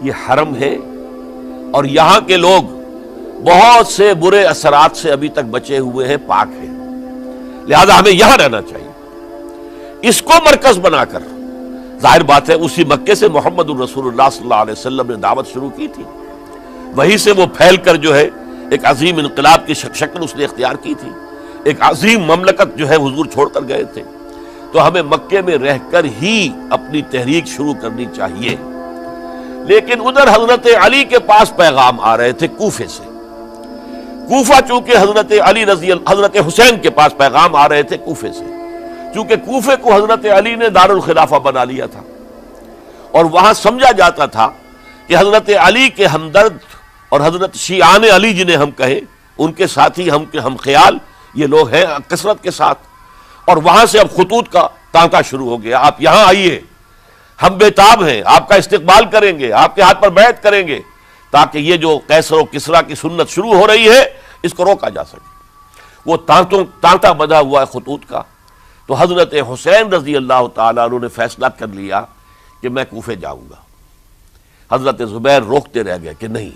یہ حرم ہے، اور یہاں کے لوگ بہت سے برے اثرات سے ابھی تک بچے ہوئے ہیں، پاک ہیں، لہذا ہمیں یہاں رہنا چاہیے. اس کو مرکز بنا کر ظاہر بات ہے اسی مکے سے محمد الرسول اللہ صلی اللہ علیہ وسلم نے دعوت شروع کی تھی، وہیں سے وہ پھیل کر جو ہے ایک عظیم انقلاب کی شکل اس نے اختیار کی تھی، ایک عظیم مملکت جو ہے حضور چھوڑ کر گئے تھے. تو ہمیں مکے میں رہ کر ہی اپنی تحریک شروع کرنی چاہیے. لیکن ادھر حضرت علی کے پاس پیغام آ رہے تھے کوفے سے. کوفہ چونکہ حضرت حسین کے پاس پیغام آ رہے تھے کوفے سے، چونکہ کوفے کو حضرت علی نے دارالخلافہ بنا لیا تھا اور وہاں سمجھا جاتا تھا کہ حضرت علی کے ہمدرد اور حضرت شیعان علی جنہیں ہم کہیں ان کے ساتھی ہم خیال یہ لوگ ہیں کثرت کے ساتھ. اور وہاں سے اب خطوط کا تانتا شروع ہو گیا، آپ یہاں آئیے، ہم بےتاب ہیں، آپ کا استقبال کریں گے، آپ کے ہاتھ پر بیعت کریں گے، تاکہ یہ جو قیصر و کسریٰ کی سنت شروع ہو رہی ہے اس کو روکا جا سکے. وہ تانتا بنا ہوا ہے خطوط کا. تو حضرت حسین رضی اللہ تعالیٰ عنہ نے فیصلہ کر لیا کہ میں کوفے جاؤں گا. حضرت زبیر روکتے رہ گئے کہ نہیں،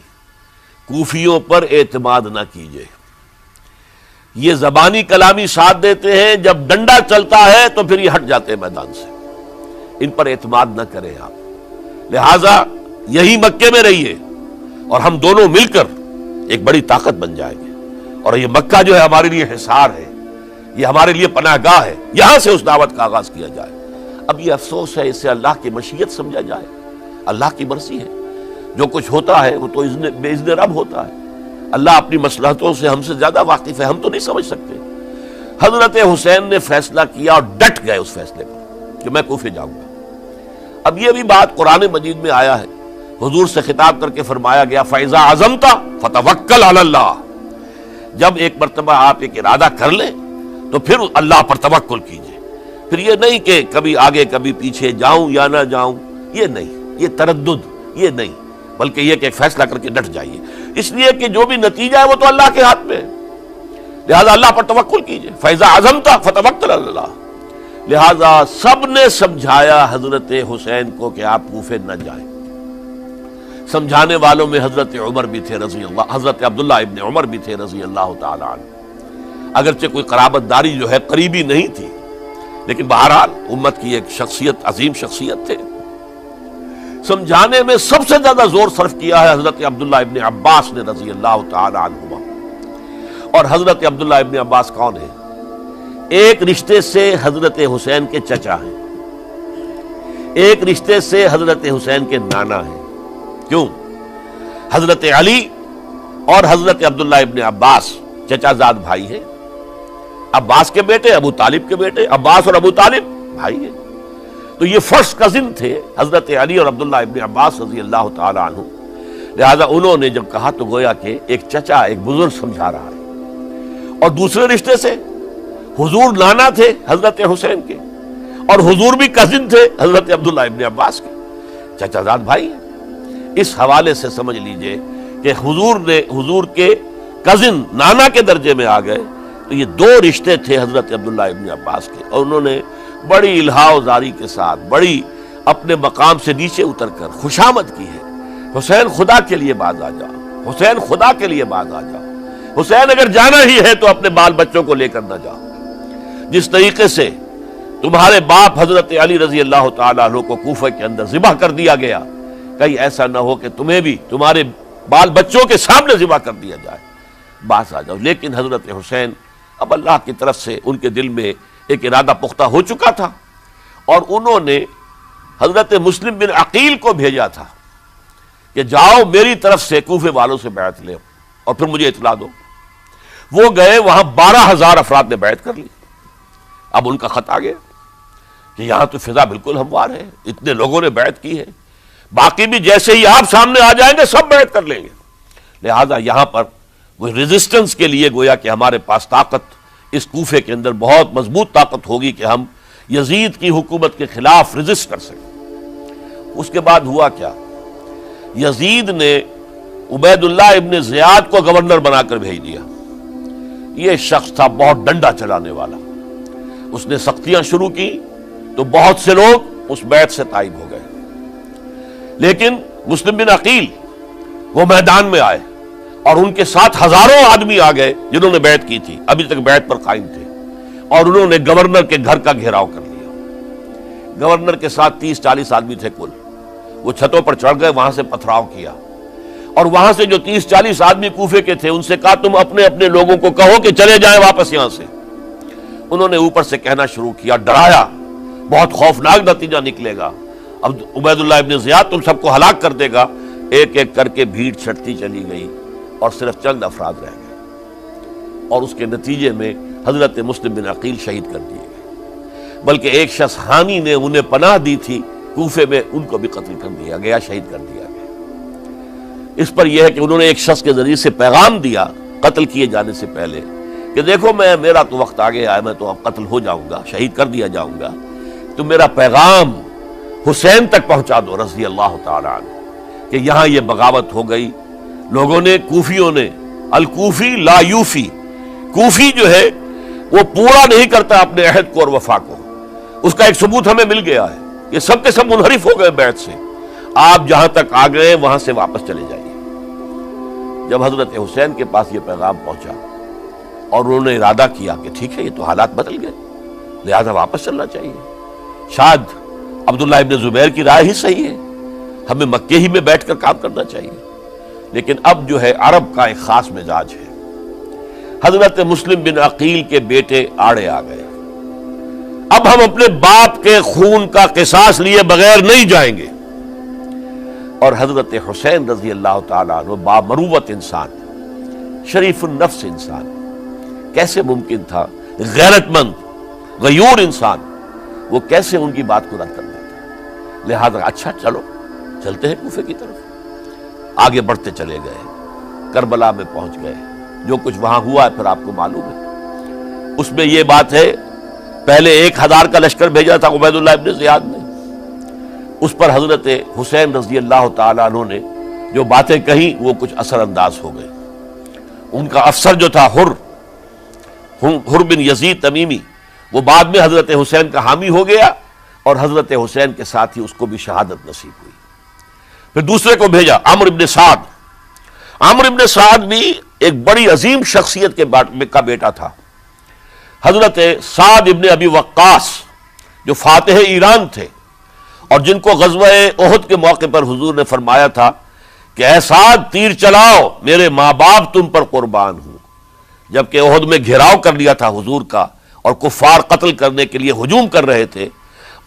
کوفیوں پر اعتماد نہ کیجیے، یہ زبانی کلامی ساتھ دیتے ہیں، جب ڈنڈا چلتا ہے تو پھر یہ ہٹ جاتے ہیں میدان سے، ان پر اعتماد نہ کریں آپ. لہذا یہی مکے میں رہیے اور ہم دونوں مل کر ایک بڑی طاقت بن جائیں گے. اور یہ مکہ جو ہے ہمارے لیے حصار ہے، یہ ہمارے لیے پناہ گاہ ہے، یہاں سے اس دعوت کا آغاز کیا جائے. اب یہ افسوس ہے اسے اللہ کی مشیت سمجھا جائے، اللہ کی مرضی ہے. جو کچھ ہوتا ہے وہ تو بے اذن رب ہوتا ہے. اللہ اپنی مصلحتوں سے ہم سے زیادہ واقف ہے، ہم تو نہیں سمجھ سکتے. حضرت حسین نے فیصلہ کیا اور ڈٹ گئے اس فیصلے پر کہ میں کوفے جاؤں گا. اب یہ بھی بات قرآن مجید میں آیا ہے، حضور سے خطاب کر کے فرمایا گیا فَإِذَا عَزَمْتَ فَتَوَكَّلْ عَلَى اللَّهِ. جب ایک مرتبہ آپ ایک ارادہ کر لیں تو پھر اللہ پر توکل کیجئے. پھر یہ نہیں کہ کبھی آگے کبھی پیچھے جاؤں یا نہ جاؤں، یہ نہیں، یہ تردد یہ نہیں، بلکہ یہ کہ ایک فیصلہ کر کے ڈٹ جائیے، اس لیے کہ جو بھی نتیجہ ہے وہ تو اللہ کے ہاتھ میں ہے. لہذا اللہ پر توکل کیجئے. فَإِذَا عَزَمْتَ فَتَوَكَّلْ عَلَى اللَّهِ. لہذا سب نے سمجھایا حضرت حسین کو کہ آپ کوفے نہ جائیں. سمجھانے والوں میں حضرت عمر بھی تھے رضی اللہ، حضرت عبداللہ ابن عمر بھی تھے رضی اللہ تعالی عنہ. اگرچہ کوئی قرابت داری جو ہے قریبی نہیں تھی، لیکن بہرحال امت کی ایک شخصیت، عظیم شخصیت تھے. سمجھانے میں سب سے زیادہ زور صرف کیا ہے حضرت عبداللہ ابن عباس نے رضی اللہ تعالی عنہما. اور حضرت عبداللہ ابن عباس کون ہیں؟ ایک رشتے سے حضرت حسین کے چچا ہیں، ایک رشتے سے حضرت حسین کے نانا ہیں. کیوں؟ حضرت علی اور حضرت عبداللہ ابن عباس چچا زاد بھائی ہیں. عباس کے بیٹے، ابو طالب کے بیٹے، عباس اور ابو طالب بھائی ہیں. تو یہ فرسٹ کزن تھے حضرت علی اور عبداللہ ابن عباس رضی اللہ تعالی عنہ. لہذا انہوں نے جب کہا تو گویا کہ ایک چچا، ایک بزرگ سمجھا رہا ہے. اور دوسرے رشتے سے حضور نانا تھے حضرت حسین کے، اور حضور بھی کزن تھے حضرت عبداللہ ابن عباس کے، چچا زاد بھائی ہیں. اس حوالے سے سمجھ لیجئے کہ حضور کے کزن نانا کے درجے میں آ گئے. تو یہ دو رشتے تھے حضرت عبداللہ ابن عباس کے، اور انہوں نے بڑی الہا و زاری کے ساتھ، بڑی اپنے مقام سے نیچے اتر کر خوشامد کی ہے. حسین خدا کے لیے باز آ جا، حسین خدا کے لیے باز آ جا، حسین اگر جانا ہی ہے تو اپنے بال بچوں کو لے کر نہ جا. جس طریقے سے تمہارے باپ حضرت علی رضی اللہ تعالیٰ عنہ کو کوفہ کے اندر ذبح کر دیا گیا، کہیں ایسا نہ ہو کہ تمہیں بھی تمہارے بال بچوں کے سامنے ذبح کر دیا جائے، باز آ جاؤ۔ لیکن حضرت حسین اب اللہ کی طرف سے ان کے دل میں ایک ارادہ پختہ ہو چکا تھا، اور انہوں نے حضرت مسلم بن عقیل کو بھیجا تھا کہ جاؤ میری طرف سے کوفے والوں سے بیعت لے اور پھر مجھے اطلاع دو۔ وہ گئے، وہاں 12,000 افراد نے بیعت کر لی۔ اب ان کا خط آ گیا کہ یہاں تو فضا بالکل ہموار ہے، اتنے لوگوں نے بیعت کی ہے، باقی بھی جیسے ہی آپ سامنے آ جائیں گے سب بیعت کر لیں گے، لہذا یہاں پر وہ ریزسٹنس کے لیے گویا کہ ہمارے پاس طاقت اس کوفے کے اندر بہت مضبوط طاقت ہوگی کہ ہم یزید کی حکومت کے خلاف ریزسٹ کر سکیں۔ اس کے بعد ہوا کیا؟ یزید نے عبید اللہ ابن زیاد کو گورنر بنا کر بھیج دیا۔ یہ شخص تھا بہت ڈنڈا چلانے والا، اس نے سختیاں شروع کی تو بہت سے لوگ اس بیعت سے تائب ہو گئے، لیکن مسلم بن عقیل وہ میدان میں آئے اور ان کے ساتھ ہزاروں آدمی آ گئے جنہوں نے بیعت کی تھی، ابھی تک بیعت پر قائم تھے، اور انہوں نے گورنر کے گھر کا گھیراؤ کر لیا۔ گورنر کے ساتھ 30-40 آدمی تھے کل، وہ چھتوں پر چڑھ گئے، وہاں سے پتھراؤ کیا، اور وہاں سے جو 30-40 آدمی کوفے کے تھے ان سے کہا تم اپنے اپنے لوگوں کو کہو کہ چلے جائیں واپس یہاں سے۔ انہوں نے اوپر سے کہنا شروع کیا، ڈرایا، بہت خوفناک نتیجہ نکلے گا، اب عبید اللہ ابن زیاد تم سب کو ہلاک کر دے گا۔ ایک ایک کر کے بھیڑ چھٹتی چلی گئی اور صرف چند افراد رہ گئے، اور اس کے نتیجے میں حضرت مسلم بن عقیل شہید کر دیے گئے، بلکہ ایک شخص حامی نے انہیں پناہ دی تھی کوفے میں، ان کو بھی قتل کر دیا گیا، شہید کر دیا گیا۔ اس پر یہ ہے کہ انہوں نے ایک شخص کے ذریعے سے پیغام دیا قتل کیے جانے سے پہلے کہ دیکھو میرا تو وقت آ گیا ہے، میں تو اب قتل ہو جاؤں گا، شہید کر دیا جاؤں گا، تو میرا پیغام حسین تک پہنچا دو رضی اللہ تعالیٰ عنہ کہ یہاں یہ بغاوت ہو گئی۔ لوگوں نے، کوفیوں نے، الکوفی لا یوفی، کوفی جو ہے وہ پورا نہیں کرتا اپنے عہد کو اور وفا کو، اس کا ایک ثبوت ہمیں مل گیا ہے، یہ سب کے سب منحرف ہو گئے بیعت سے، آپ جہاں تک آ گئے وہاں سے واپس چلے جائیے۔ جب حضرت حسین کے پاس یہ پیغام پہنچا اور انہوں نے ارادہ کیا کہ ٹھیک ہے یہ تو حالات بدل گئے، لہذا واپس چلنا چاہیے، شاید عبداللہ ابن زبیر کی رائے ہی صحیح ہے، ہمیں مکے ہی میں بیٹھ کر کام کرنا چاہیے، لیکن اب جو ہے عرب کا ایک خاص مزاج ہے۔ حضرت مسلم بن عقیل کے بیٹے آڑے آ گئے، اب ہم اپنے باپ کے خون کا قصاص لیے بغیر نہیں جائیں گے، اور حضرت حسین رضی اللہ تعالیٰ عنہ بامروت انسان، شریف النفس انسان، کیسے ممکن تھا غیرت مند غیور انسان وہ کیسے ان کی بات کو رد کر دیتا؟ لہذا اچھا چلو چلتے ہیں کوفے کی طرف۔ آگے بڑھتے چلے گئے، کربلا میں پہنچ گئے، جو کچھ وہاں ہوا ہے پھر آپ کو معلوم ہے۔ اس میں یہ بات ہے پہلے 1000 کا لشکر بھیجا تھا عبید اللہ ابن زیاد نے، اس پر حضرت حسین رضی اللہ تعالیٰ عنہ نے جو باتیں کہیں وہ کچھ اثر انداز ہو گئے۔ ان کا افسر جو تھا حر بن یزید تمیمی، وہ بعد میں حضرت حسین کا حامی ہو گیا، اور حضرت حسین کے ساتھ ہی اس کو بھی شہادت نصیب ہوئی۔ پھر دوسرے کو بھیجا عمرو بن سعد۔ عمرو بن سعد بھی ایک بڑی عظیم شخصیت کا بیٹا تھا، حضرت سعد ابن ابی وقاص جو فاتح ایران تھے، اور جن کو غزوہ احد کے موقع پر حضور نے فرمایا تھا کہ اے سعد تیر چلاؤ، میرے ماں باپ تم پر قربان ہوں۔ جبکہ احد میں گھیراؤ کر لیا تھا حضور کا، اور کفار قتل کرنے کے لیے ہجوم کر رہے تھے،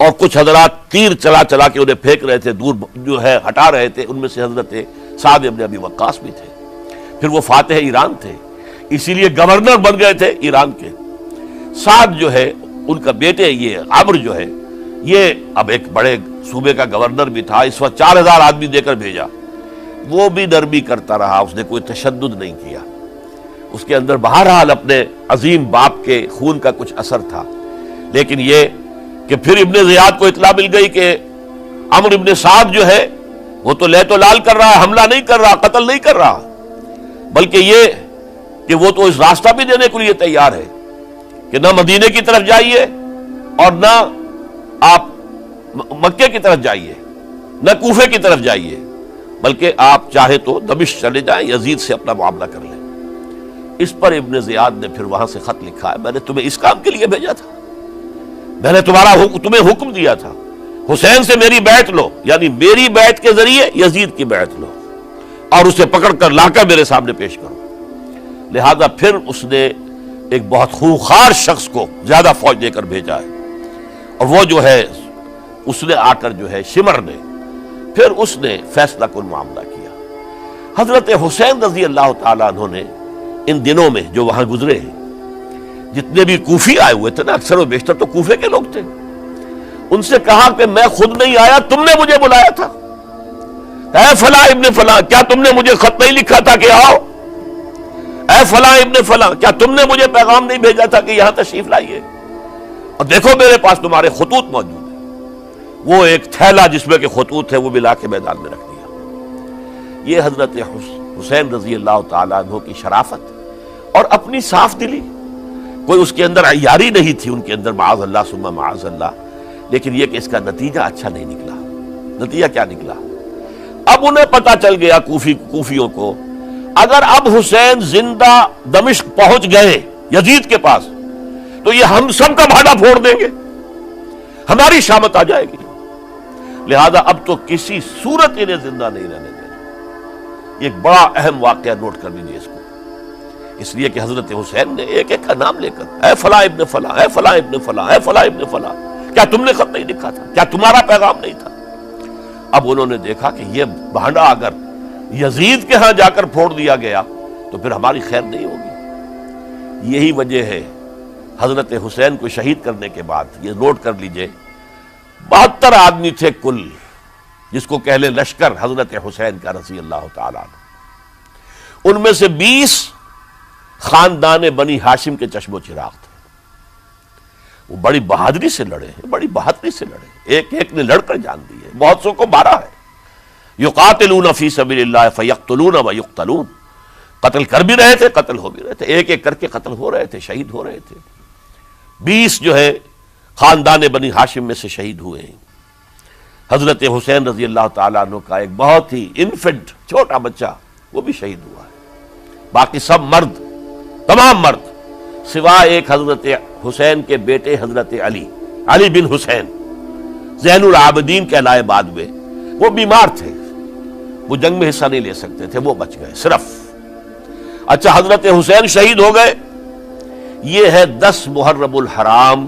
اور کچھ حضرات تیر چلا چلا کے انہیں پھینک رہے تھے، دور جو ہے ہٹا رہے تھے، ان میں سے حضرت سعد ابن ابی وقاص بھی تھے۔ پھر وہ فاتح ایران تھے، اسی لیے گورنر بن گئے تھے ایران کے۔ سعد جو ہے ان کا بیٹے، یہ عمرو جو ہے یہ اب ایک بڑے صوبے کا گورنر بھی تھا، اس وقت 4000 آدمی دے کر بھیجا، وہ بھی نرمی کرتا رہا، اس نے کوئی تشدد نہیں کیا، اس کے اندر بہرحال اپنے عظیم باپ کے خون کا کچھ اثر تھا۔ لیکن یہ کہ پھر ابن زیاد کو اطلاع مل گئی کہ عمرو ابن سعد جو ہے وہ تو لے تو لال کر رہا ہے، حملہ نہیں کر رہا، قتل نہیں کر رہا، بلکہ یہ کہ وہ تو اس راستہ بھی دینے کے لیے تیار ہے کہ نہ مدینے کی طرف جائیے اور نہ آپ مکے کی طرف جائیے، نہ کوفے کی طرف جائیے، بلکہ آپ چاہے تو دمشق چلے جائیں، یزید سے اپنا معاملہ کر لیں۔ اس پر ابن زیاد نے پھر وہاں سے خط لکھا ہے، میں نے تمہیں اس کام کے لیے بھیجا تھا، میں نے تمہیں حکم دیا تھا حسین سے میری بیعت لو، یعنی میری بیعت کے ذریعے یزید کی بیعت لو اور اسے پکڑ کر لا کر میرے سامنے پیش کرو۔ لہذا پھر اس نے ایک بہت خونخوار شخص کو زیادہ فوج دے کر بھیجا ہے، اور وہ جو ہے اس نے آ کر جو ہے شمر نے پھر اس نے فیصلہ کن معاملہ کیا۔ حضرت حسین رضی اللہ تعالیٰ عنہ نے ان دنوں میں جو وہاں گزرے ہیں، جتنے بھی کوفی آئے ہوئے تھے نا، اکثر و بیشتر تو کوفے کے لوگ تھے، ان سے کہا کہ میں خود نہیں آیا، تم نے مجھے بلایا تھا، اے فلاں ابن فلاں کیا تم نے مجھے خط نہیں لکھا تھا کہ آؤ؟ اے فلاں ابن فلاں کیا تم نے مجھے پیغام نہیں بھیجا تھا کہ یہاں تشریف لائیے؟ اور دیکھو میرے پاس تمہارے خطوط موجود ہیں۔ وہ ایک تھیلا جس میں کہ خطوط ہے وہ بھی لا کے میدان میں رکھ دیا۔ یہ حضرت حسین رضی اللہ تعالیٰ عنہ کی شرافت اور اپنی صاف دلی، کوئی اس کے اندر عیاری نہیں تھی ان کے اندر، معاذ اللہ ثم معاذ اللہ، لیکن یہ کہ اس کا نتیجہ اچھا نہیں نکلا۔ نتیجہ کیا نکلا؟ اب انہیں پتا چل گیا کوفیوں کو، اگر اب حسین زندہ دمشق پہنچ گئے یزید کے پاس تو یہ ہم سب کا بھاڑا پھوڑ دیں گے، ہماری شامت آ جائے گی، لہذا اب تو کسی صورت انہیں زندہ نہیں رہنے دینا۔ یہ ایک بڑا اہم واقعہ نوٹ کر لیجیے اس کو، اس لیے کہ حضرت حسین نے ایک ایک کا نام لے کر اے فلاں ابن فلاں، اے فلاں ابن فلاں، اے فلاں ابن فلاں کیا تم نے خط نہیں لکھا تھا؟ کیا تمہارا پیغام نہیں تھا؟ اب انہوں نے دیکھا کہ یہ بھانڈا اگر یزید کے ہاں جا کر پھوڑ دیا گیا تو پھر ہماری خیر نہیں ہوگی۔ یہی وجہ ہے حضرت حسین کو شہید کرنے کے بعد، یہ نوٹ کر لیجئے، 72 آدمی تھے کل، جس کو کہہ لیں لشکر حضرت حسین کا رضی اللہ تعالیٰ عنہ، ان میں سے 20 خاندان بنی ہاشم کے چشم و چراغ تھے۔ وہ بڑی بہادری سے لڑے ہیں، بڑی بہادری سے لڑے، ایک ایک نے لڑ کر جان دی ہے، بہت سو کو مارا ہے۔ یقاتلون فی سبیل اللہ فیقتلون ویقتلون، قتل کر بھی رہے تھے، قتل ہو بھی رہے تھے، ایک ایک کر کے قتل ہو رہے تھے، شہید ہو رہے تھے۔ 20 جو ہے خاندان بنی ہاشم میں سے شہید ہوئے ہیں۔ حضرت حسین رضی اللہ تعالیٰ عنہ کا ایک بہت ہی انفنٹ چھوٹا بچہ وہ بھی شہید ہوا ہے۔ باقی سب مرد، تمام مرد، سوائے ایک حضرت حسین کے بیٹے حضرت علی بن حسین زین العابدین کہلائے بعد میں، وہ بیمار تھے، وہ جنگ میں حصہ نہیں لے سکتے تھے، وہ بچ گئے صرف۔ اچھا حضرت حسین شہید ہو گئے، یہ ہے 10 محرم الحرام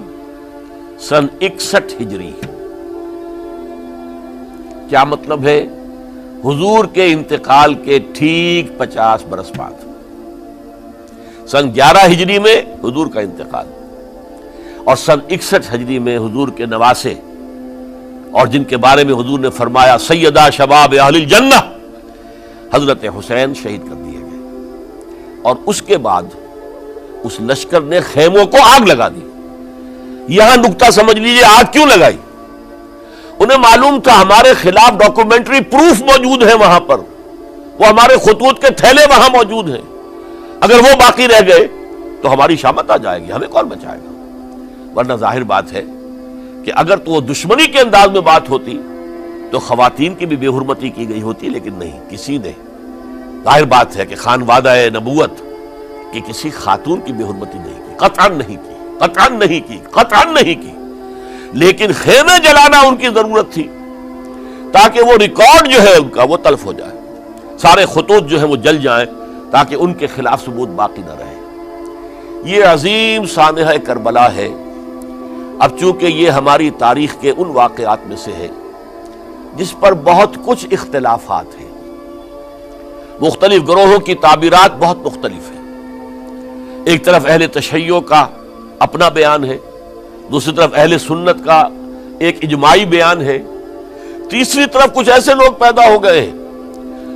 سن 61 ہجری۔ کیا مطلب ہے؟ حضور کے انتقال کے ٹھیک 50 برس بعد، سن 11 ہجری میں حضور کا انتقال، اور سن 61 ہجری میں حضور کے نواسے، اور جن کے بارے میں حضور نے فرمایا سیدہ شباب اہل الجنہ، حضرت حسین شہید کر دیے گئے۔ اور اس کے بعد اس لشکر نے خیموں کو آگ لگا دی۔ یہاں نکتہ سمجھ لیجیے، آگ کیوں لگائی؟ انہیں معلوم تھا ہمارے خلاف ڈاکومنٹری پروف موجود ہے وہاں پر، وہ ہمارے خطوط کے تھیلے وہاں موجود ہیں، اگر وہ باقی رہ گئے تو ہماری شامت آ جائے گی، ہمیں کون بچائے گا؟ ورنہ ظاہر بات ہے کہ اگر تو وہ دشمنی کے انداز میں بات ہوتی تو خواتین کی بھی بے حرمتی کی گئی ہوتی، لیکن نہیں، کسی نے، ظاہر بات ہے کہ خانوادہ نبوت کہ کسی خاتون کی بے حرمتی نہیں کی، قطعاً نہیں کی، قطعاً نہیں کی، قطعاً نہیں کی، لیکن خیمے جلانا ان کی ضرورت تھی تاکہ وہ ریکارڈ جو ہے ان کا وہ تلف ہو جائے، سارے خطوط جو ہیں وہ جل جائیں تاکہ ان کے خلاف ثبوت باقی نہ رہے۔ یہ عظیم سانحہ کربلا ہے۔ اب چونکہ یہ ہماری تاریخ کے ان واقعات میں سے ہے جس پر بہت کچھ اختلافات ہیں، مختلف گروہوں کی تعبیرات بہت مختلف ہیں۔ ایک طرف اہل تشیع کا اپنا بیان ہے، دوسری طرف اہل سنت کا ایک اجماعی بیان ہے، تیسری طرف کچھ ایسے لوگ پیدا ہو گئے ہیں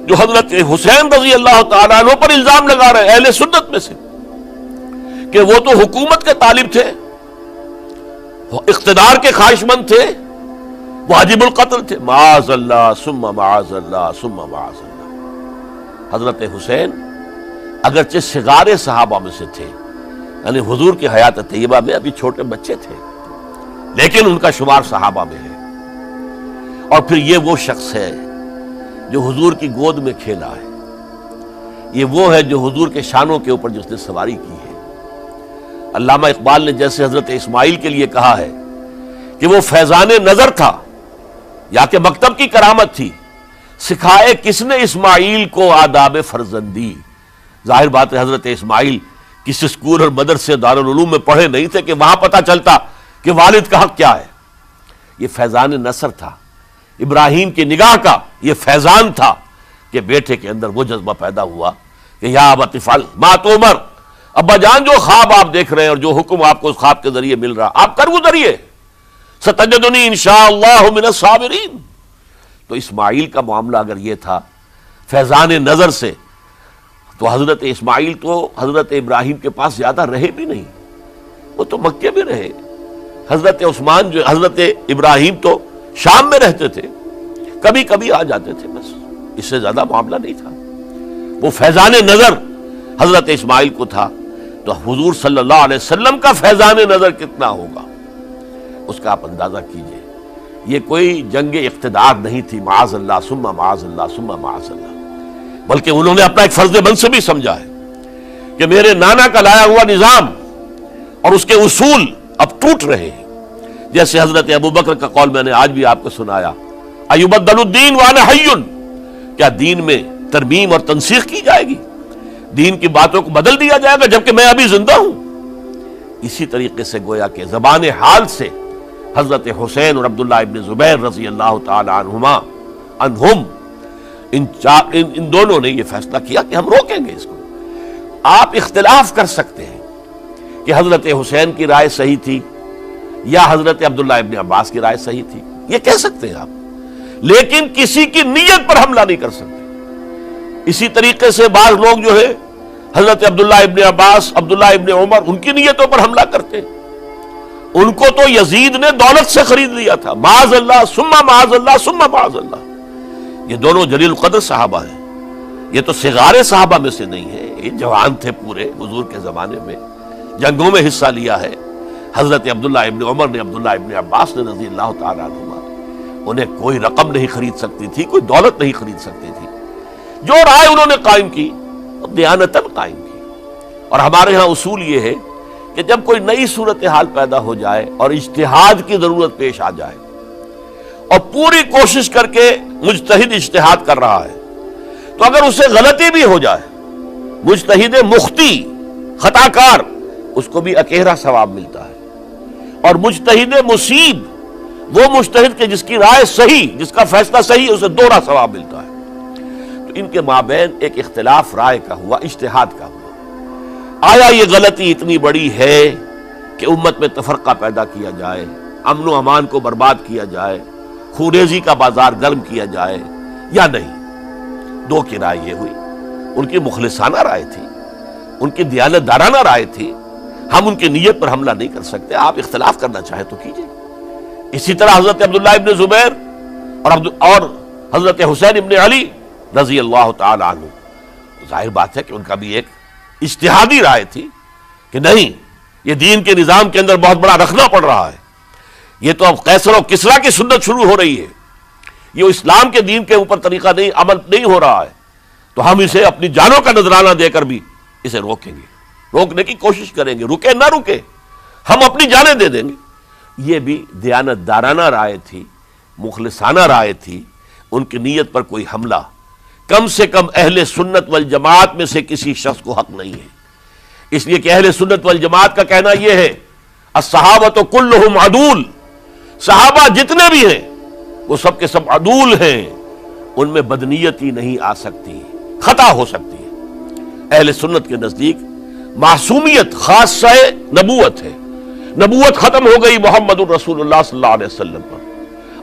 جو حضرت حسین رضی اللہ تعالیٰ عنہ پر الزام لگا رہے ہیں اہل سنت میں سے کہ وہ تو حکومت کے طالب تھے، اقتدار کے خواہشمند تھے، واجب القتل تھے۔ معاذ اللہ ثم معاذ اللہ ثم معاذ اللہ۔ حضرت حسین اگرچہ صغار صحابہ میں سے تھے، یعنی حضور کی حیات طیبہ میں ابھی چھوٹے بچے تھے، لیکن ان کا شمار صحابہ میں ہے۔ اور پھر یہ وہ شخص ہے جو حضور کی گود میں کھیلا ہے، یہ وہ ہے جو حضور کے شانوں کے اوپر جس نے سواری کی ہے۔ علامہ اقبال نے جیسے حضرت اسماعیل کے لیے کہا ہے کہ وہ فیضان نظر تھا یا کہ مکتب کی کرامت تھی، سکھائے کس نے اسماعیل کو آداب فرزندی۔ ظاہر بات ہے حضرت اسماعیل کسی اسکول اور مدرسے دارالعلوم میں پڑھے نہیں تھے کہ وہاں پتہ چلتا کہ والد کا حق کیا ہے۔ یہ فیضان نصر تھا، ابراہیم کی نگاہ کا یہ فیضان تھا کہ بیٹے کے اندر وہ جذبہ پیدا ہوا کہ یا ابت افعل ما تؤمر، ابا جان جو خواب آپ دیکھ رہے ہیں اور جو حکم آپ کو اس خواب کے ذریعے مل رہا آپ کر گزریے، ستجدنی انشاءاللہ من الصابرین۔ تو اسماعیل کا معاملہ اگر یہ تھا فیضان نظر سے، تو حضرت اسماعیل تو حضرت ابراہیم کے پاس زیادہ رہے بھی نہیں، وہ تو مکے میں رہے۔ حضرت عثمان جو حضرت ابراہیم تو شام میں رہتے تھے، کبھی کبھی آ جاتے تھے، بس اس سے زیادہ معاملہ نہیں تھا۔ وہ فیضان نظر حضرت اسماعیل کو تھا، تو حضور صلی اللہ علیہ وسلم کا فیضان نظر کتنا ہوگا اس کا آپ اندازہ کیجئے۔ یہ کوئی جنگ اقتدار نہیں تھی، معاذ اللہ ثم معاذ اللہ ثم معاذ اللہ، بلکہ انہوں نے اپنا ایک فرض منصبی سمجھا ہے کہ میرے نانا کا لایا ہوا نظام اور اس کے اصول اب ٹوٹ رہے ہیں۔ جیسے حضرت ابوبکر کا قول میں نے آج بھی آپ کو سنایا، ایبدل الدین وانا حی، کیا دین میں ترمیم اور تنسیخ کی جائے گی، دین کی باتوں کو بدل دیا جائے گا جبکہ میں ابھی زندہ ہوں۔ اسی طریقے سے گویا کہ زبان حال سے حضرت حسین اور عبداللہ ابن زبیر رضی اللہ تعالی عنہم ان دونوں نے یہ فیصلہ کیا کہ ہم روکیں گے اس کو۔ آپ اختلاف کر سکتے ہیں کہ حضرت حسین کی رائے صحیح تھی یا حضرت عبداللہ ابن عباس کی رائے صحیح تھی، یہ کہہ سکتے ہیں آپ، لیکن کسی کی نیت پر حملہ نہیں کر سکتے۔ اسی طریقے سے بعض لوگ جو ہے حضرت عبداللہ ابن عباس، عبداللہ ابن عمر، ان کی نیتوں پر حملہ کرتے ہیں۔ ان کو تو یزید نے دولت سے خرید لیا تھا، معاذ اللہ ثم معاذ اللہ ثم معاذ اللہ۔ یہ دونوں جلیل القدر صحابہ ہیں، یہ تو صغار صحابہ میں سے نہیں ہے، یہ جوان تھے پورے حضور کے زمانے میں، جنگوں میں حصہ لیا ہے۔ حضرت عبداللہ ابن عمر نے، عبداللہ ابن عباس نے رضی اللہ تعالیٰ عنہما، انہیں کوئی رقم نہیں خرید سکتی تھی، کوئی دولت نہیں خرید سکتی تھی۔ جو رائے انہوں نے قائم کی وہ دیانتاً قائم کی۔ اور ہمارے ہاں اصول یہ ہے کہ جب کوئی نئی صورتحال پیدا ہو جائے اور اجتہاد کی ضرورت پیش آ جائے اور پوری کوشش کر کے مجتہد اجتہاد کر رہا ہے، تو اگر اسے غلطی بھی ہو جائے، مجتہد مختی خطا کار، اس کو بھی اکیرا ثواب ملتا ہے، اور مجتہد مصیب وہ مجتہد کے جس کی رائے صحیح، جس کا فیصلہ صحیح، اسے دوہرا ثواب ملتا ہے۔ تو ان کے مابین ایک اختلاف رائے کا ہوا، اجتہاد کا ہوا۔ آیا یہ غلطی اتنی بڑی ہے کہ امت میں تفرقہ پیدا کیا جائے، امن و امان کو برباد کیا جائے، خوریزی کا بازار گرم کیا جائے، یا نہیں؟ دو کی رائے یہ ہوئی، ان کی مخلصانہ رائے تھی، ان کی دیانت دارانہ رائے تھی، ہم ان کی نیت پر حملہ نہیں کر سکتے، آپ اختلاف کرنا چاہیں تو کیجئے۔ اسی طرح حضرت عبداللہ ابن زبیر اور حضرت حسین ابن علی رضی اللہ تعالی عنہ، ظاہر بات ہے کہ ان کا بھی ایک اجتہادی رائے تھی کہ نہیں، یہ دین کے نظام کے اندر بہت بڑا رکھنا پڑ رہا ہے، یہ تو اب قیصر و کسریٰ کی سنت شروع ہو رہی ہے، یہ اسلام کے دین کے اوپر طریقہ نہیں، عمل نہیں ہو رہا ہے، تو ہم اسے اپنی جانوں کا نذرانہ دے کر بھی اسے روکیں گے، روکنے کی کوشش کریں گے، رکے نہ رکے ہم اپنی جانیں دے دیں گے۔ یہ بھی دیانت دارانہ رائے تھی، مخلصانہ رائے تھی، ان کی نیت پر کوئی حملہ کم سے کم اہل سنت والجماعت میں سے کسی شخص کو حق نہیں ہے۔ اس لیے کہ اہل سنت والجماعت کا کہنا یہ ہے، الصحابۃ کلہم عدول، صحابہ جتنے بھی ہیں وہ سب کے سب عدول ہیں، ان میں بدنیتی نہیں آ سکتی، خطا ہو سکتی ہے۔ اہل سنت کے نزدیک معصومیت خاصہ نبوت ہے، نبوت ختم ہو گئی محمد الرسول اللہ صلی اللہ علیہ وسلم پر،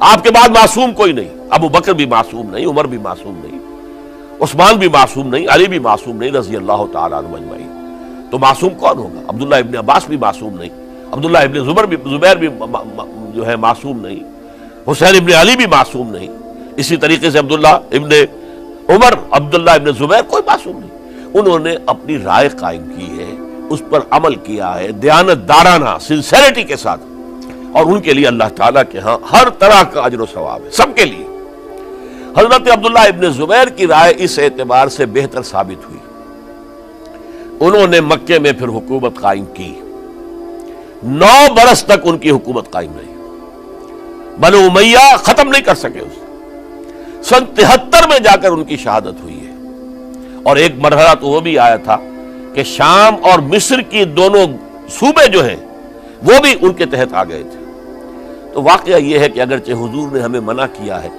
آپ کے بعد معصوم کوئی نہیں، ابو بکر بھی معصوم نہیں، عمر بھی معصوم نہیں، عثمان بھی معصوم نہیں، علی بھی معصوم نہیں رضی اللہ تعالیٰ عنہ اجمعین۔ تو معصوم کون ہوگا؟ عبداللہ ابن عباس بھی معصوم نہیں، عبداللہ ابن زبیر بھی جو ہے معصوم نہیں، حسین ابن علی بھی معصوم نہیں، اسی طریقے سے عبداللہ ابن عمر، عبداللہ ابن زبیر کوئی معصوم نہیں۔ انہوں نے اپنی رائے قائم کی ہے، اس پر عمل کیا ہے دیانت دارانہ سنسیریٹی کے ساتھ، اور ان کے لیے اللہ تعالیٰ کے ہاں ہر طرح کا اجر و ثواب ہے، سب کے لیے۔ حضرت عبداللہ ابن زبیر کی رائے اس اعتبار سے بہتر ثابت ہوئی انہوں نے مکے میں پھر حکومت قائم کی، 9 برس تک ان کی حکومت قائم رہی، بنو امیہ ختم نہیں کر سکے اسے۔ سن 73 میں جا کر ان کی شہادت ہوئی ہے، اور ایک مرحلہ تو وہ بھی آیا تھا کہ شام اور مصر کی دونوں صوبے جو ہیں وہ بھی ان کے تحت آ گئے تھے۔ تو واقعہ یہ ہے کہ اگرچہ حضور نے ہمیں منع کیا ہے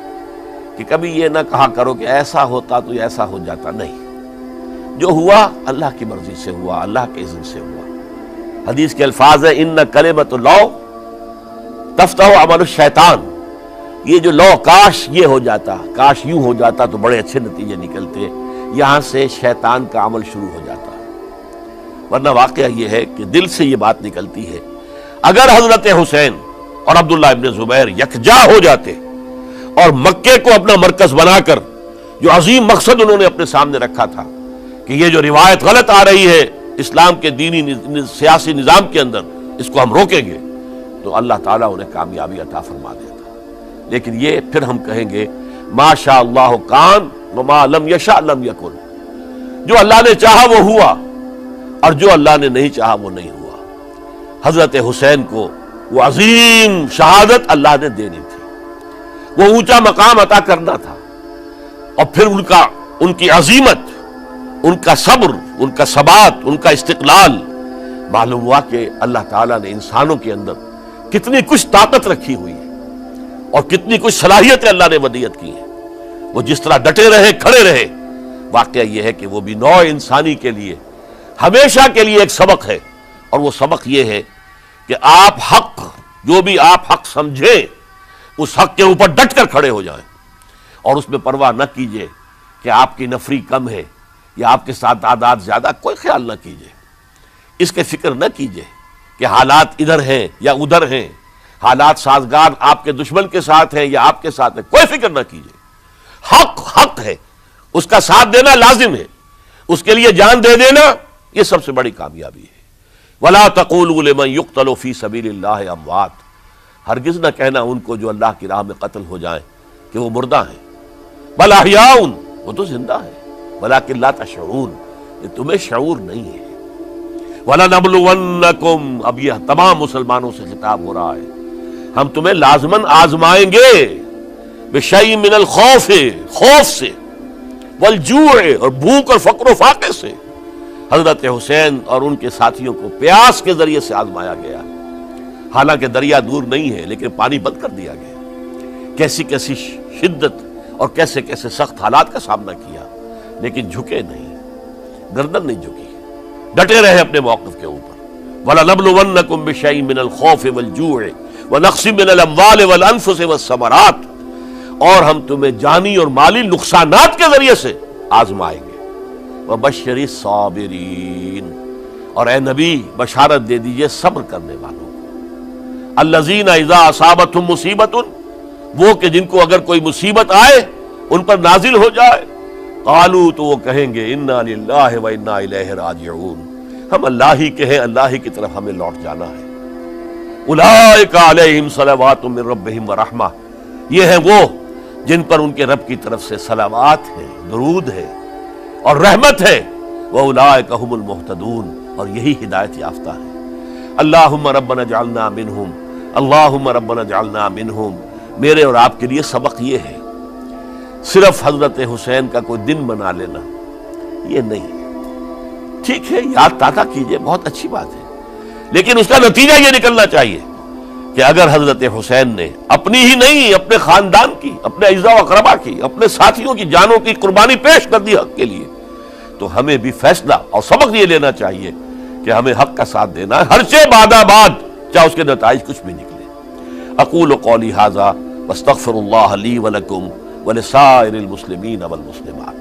کہ کبھی یہ نہ کہا کرو کہ ایسا ہوتا تو ایسا ہو جاتا، نہیں، جو ہوا اللہ کی مرضی سے ہوا، اللہ کے اذن سے ہوا۔ حدیث کے الفاظ ہیں ان کلمۃ اللہ تفتح عمل الشیطان، یہ جو لو کاش یہ ہو جاتا، کاش یوں ہو جاتا تو بڑے اچھے نتیجے نکلتے، یہاں سے شیطان کا عمل شروع ہو جاتا۔ ورنہ واقعہ یہ ہے کہ دل سے یہ بات نکلتی ہے، اگر حضرت حسین اور عبداللہ ابن زبیر یکجا ہو جاتے اور مکے کو اپنا مرکز بنا کر جو عظیم مقصد انہوں نے اپنے سامنے رکھا تھا کہ یہ جو روایت غلط آ رہی ہے اسلام کے دینی سیاسی نظام کے اندر، اس کو ہم روکیں گے، تو اللہ تعالیٰ انہیں کامیابی عطا فرما دیتا۔ لیکن یہ پھر ہم کہیں گے ما شاء اللہ کان وما لم یشاء لم یکن، جو اللہ نے چاہا وہ ہوا، اور جو اللہ نے نہیں چاہا وہ نہیں ہوا۔ حضرت حسین کو وہ عظیم شہادت اللہ نے دینی تھی، وہ اونچا مقام عطا کرنا تھا، اور پھر ان کی عظیمت، ان کا صبر، ان کا ثبات، ان کا استقلال، معلوم ہوا کہ اللہ تعالیٰ نے انسانوں کے اندر کتنی کچھ طاقت رکھی ہوئی ہے اور کتنی کچھ صلاحیتیں اللہ نے ودیعت کی ہیں۔ وہ جس طرح ڈٹے رہے، کھڑے رہے، واقعہ یہ ہے کہ وہ بھی نوع انسانی کے لیے ہمیشہ کے لیے ایک سبق ہے، اور وہ سبق یہ ہے کہ آپ حق، جو بھی آپ حق سمجھیں اس حق کے اوپر ڈٹ کر کھڑے ہو جائیں، اور اس میں پرواہ نہ کیجئے کہ آپ کی نفری کم ہے یا آپ کے ساتھ تعداد زیادہ، کوئی خیال نہ کیجئے، اس کے فکر نہ کیجئے کہ حالات ادھر ہیں یا ادھر ہیں، حالات سازگار آپ کے دشمن کے ساتھ ہیں یا آپ کے ساتھ ہیں، کوئی فکر نہ کیجئے۔ حق حق ہے، اس کا ساتھ دینا لازم ہے، اس کے لیے جان دے دینا یہ سب سے بڑی کامیابی ہے۔ وَلَا تَقُولُوا لِمَن يُقْتَلُ فِي سَبِيلِ اللَّهِ أَمْوَاتٌ، ہرگز نہ کہنا ان کو جو اللہ کی راہ میں قتل ہو جائیں کہ وہ مردہ ہیں، بل احیاء، وہ تو زندہ ہیں، ولیکن لا تشعرون، یہ تمہیں شعور نہیں ہے۔ وَلَنَبْلُوَنَّكُمْ، اب یہ تمام مسلمانوں سے خطاب ہو رہا ہے، ہم تمہیں لازماً آزمائیں گے، بِشَيْءٍ مِّنَ الْخَوْفِ، خوف سے، وَالْجُوعِ، اور بھوک اور فقر و فاقے سے۔ حضرت حسین اور ان کے ساتھیوں کو پیاس کے ذریعے سے آزمایا گیا، حالانکہ دریا دور نہیں ہے لیکن پانی بند کر دیا گیا، کیسی کیسی شدت اور کیسے کیسے سخت حالات کا سامنا کیا، لیکن جھکے نہیں، گردن نہیں جھکی، ڈٹے رہے اپنے موقف کے اوپر۔ وَلَنَبْلُوَنَّكُمْ بِشَيْءٍ مِّنَ الْخَوْفِ وَالْجُوعِ وَنَقْصٍ مِّنَ الْأَمْوَالِ وَالْأَنفُسِ وَالثَّمَرَاتِ، اور ہم تمہیں جانی اور مالی نقصانات کے ذریعے سے آزمائیں گے۔ وَبَشِّرِ الصَّابِرِينَ، اور اے نبی بشارت دے دیجئے صبر کرنے والوں کو۔ الَّذِينَ إِذَا أَصَابَتْهُمْ مُصِيبَةٌ، وہ کہ جن کو اگر کوئی مصیبت آئے، ان پر نازل ہو جائے، قالوا، تو وہ کہیں گے اِنَّا لِلَّهِ وَإِنَّا إِلَيْهِ راجعون، ہم اللہ ہی کے ہیں، اللہ ہی کی طرف ہمیں لوٹ جانا ہے۔ أُولَئِكَ عَلَيْهِمْ صَلَوَاتٌ مِّن رَّبِّهِمْ وَرَحْمَةٌ، یہ ہیں وہ جن پر ان کے رب کی طرف سے صلوات ہے، درود ہے اور رحمت ہے۔ وَأُولَئِكَ هُمُ الْمُهْتَدُونَ، اور یہی ہدایت یافتہ ہے۔ اللہم ربنا اجعلنا منہم، اللہم ربنا اجعلنا منہم، میرے اور آپ کے لیے سبق یہ ہے، صرف حضرت حسین کا کوئی دن منا لینا یہ نہیں، ٹھیک ہے یاد تازہ کیجئے، بہت اچھی بات ہے، لیکن اس کا نتیجہ یہ نکلنا چاہیے کہ اگر حضرت حسین نے اپنی ہی نہیں، اپنے خاندان کی، اپنے اعزاء و اقربا کی، اپنے ساتھیوں کی جانوں کی قربانی پیش کر دی حق کے لیے، تو ہمیں بھی فیصلہ اور سبق یہ لینا چاہیے کہ ہمیں حق کا ساتھ دینا ہے، ہرچہ بعد چاہے اس کے نتائج کچھ بھی نکلے۔ اقول قولی ھذا واستغفر اللہ لی ولکم ولسائر المسلمین والمسلمات۔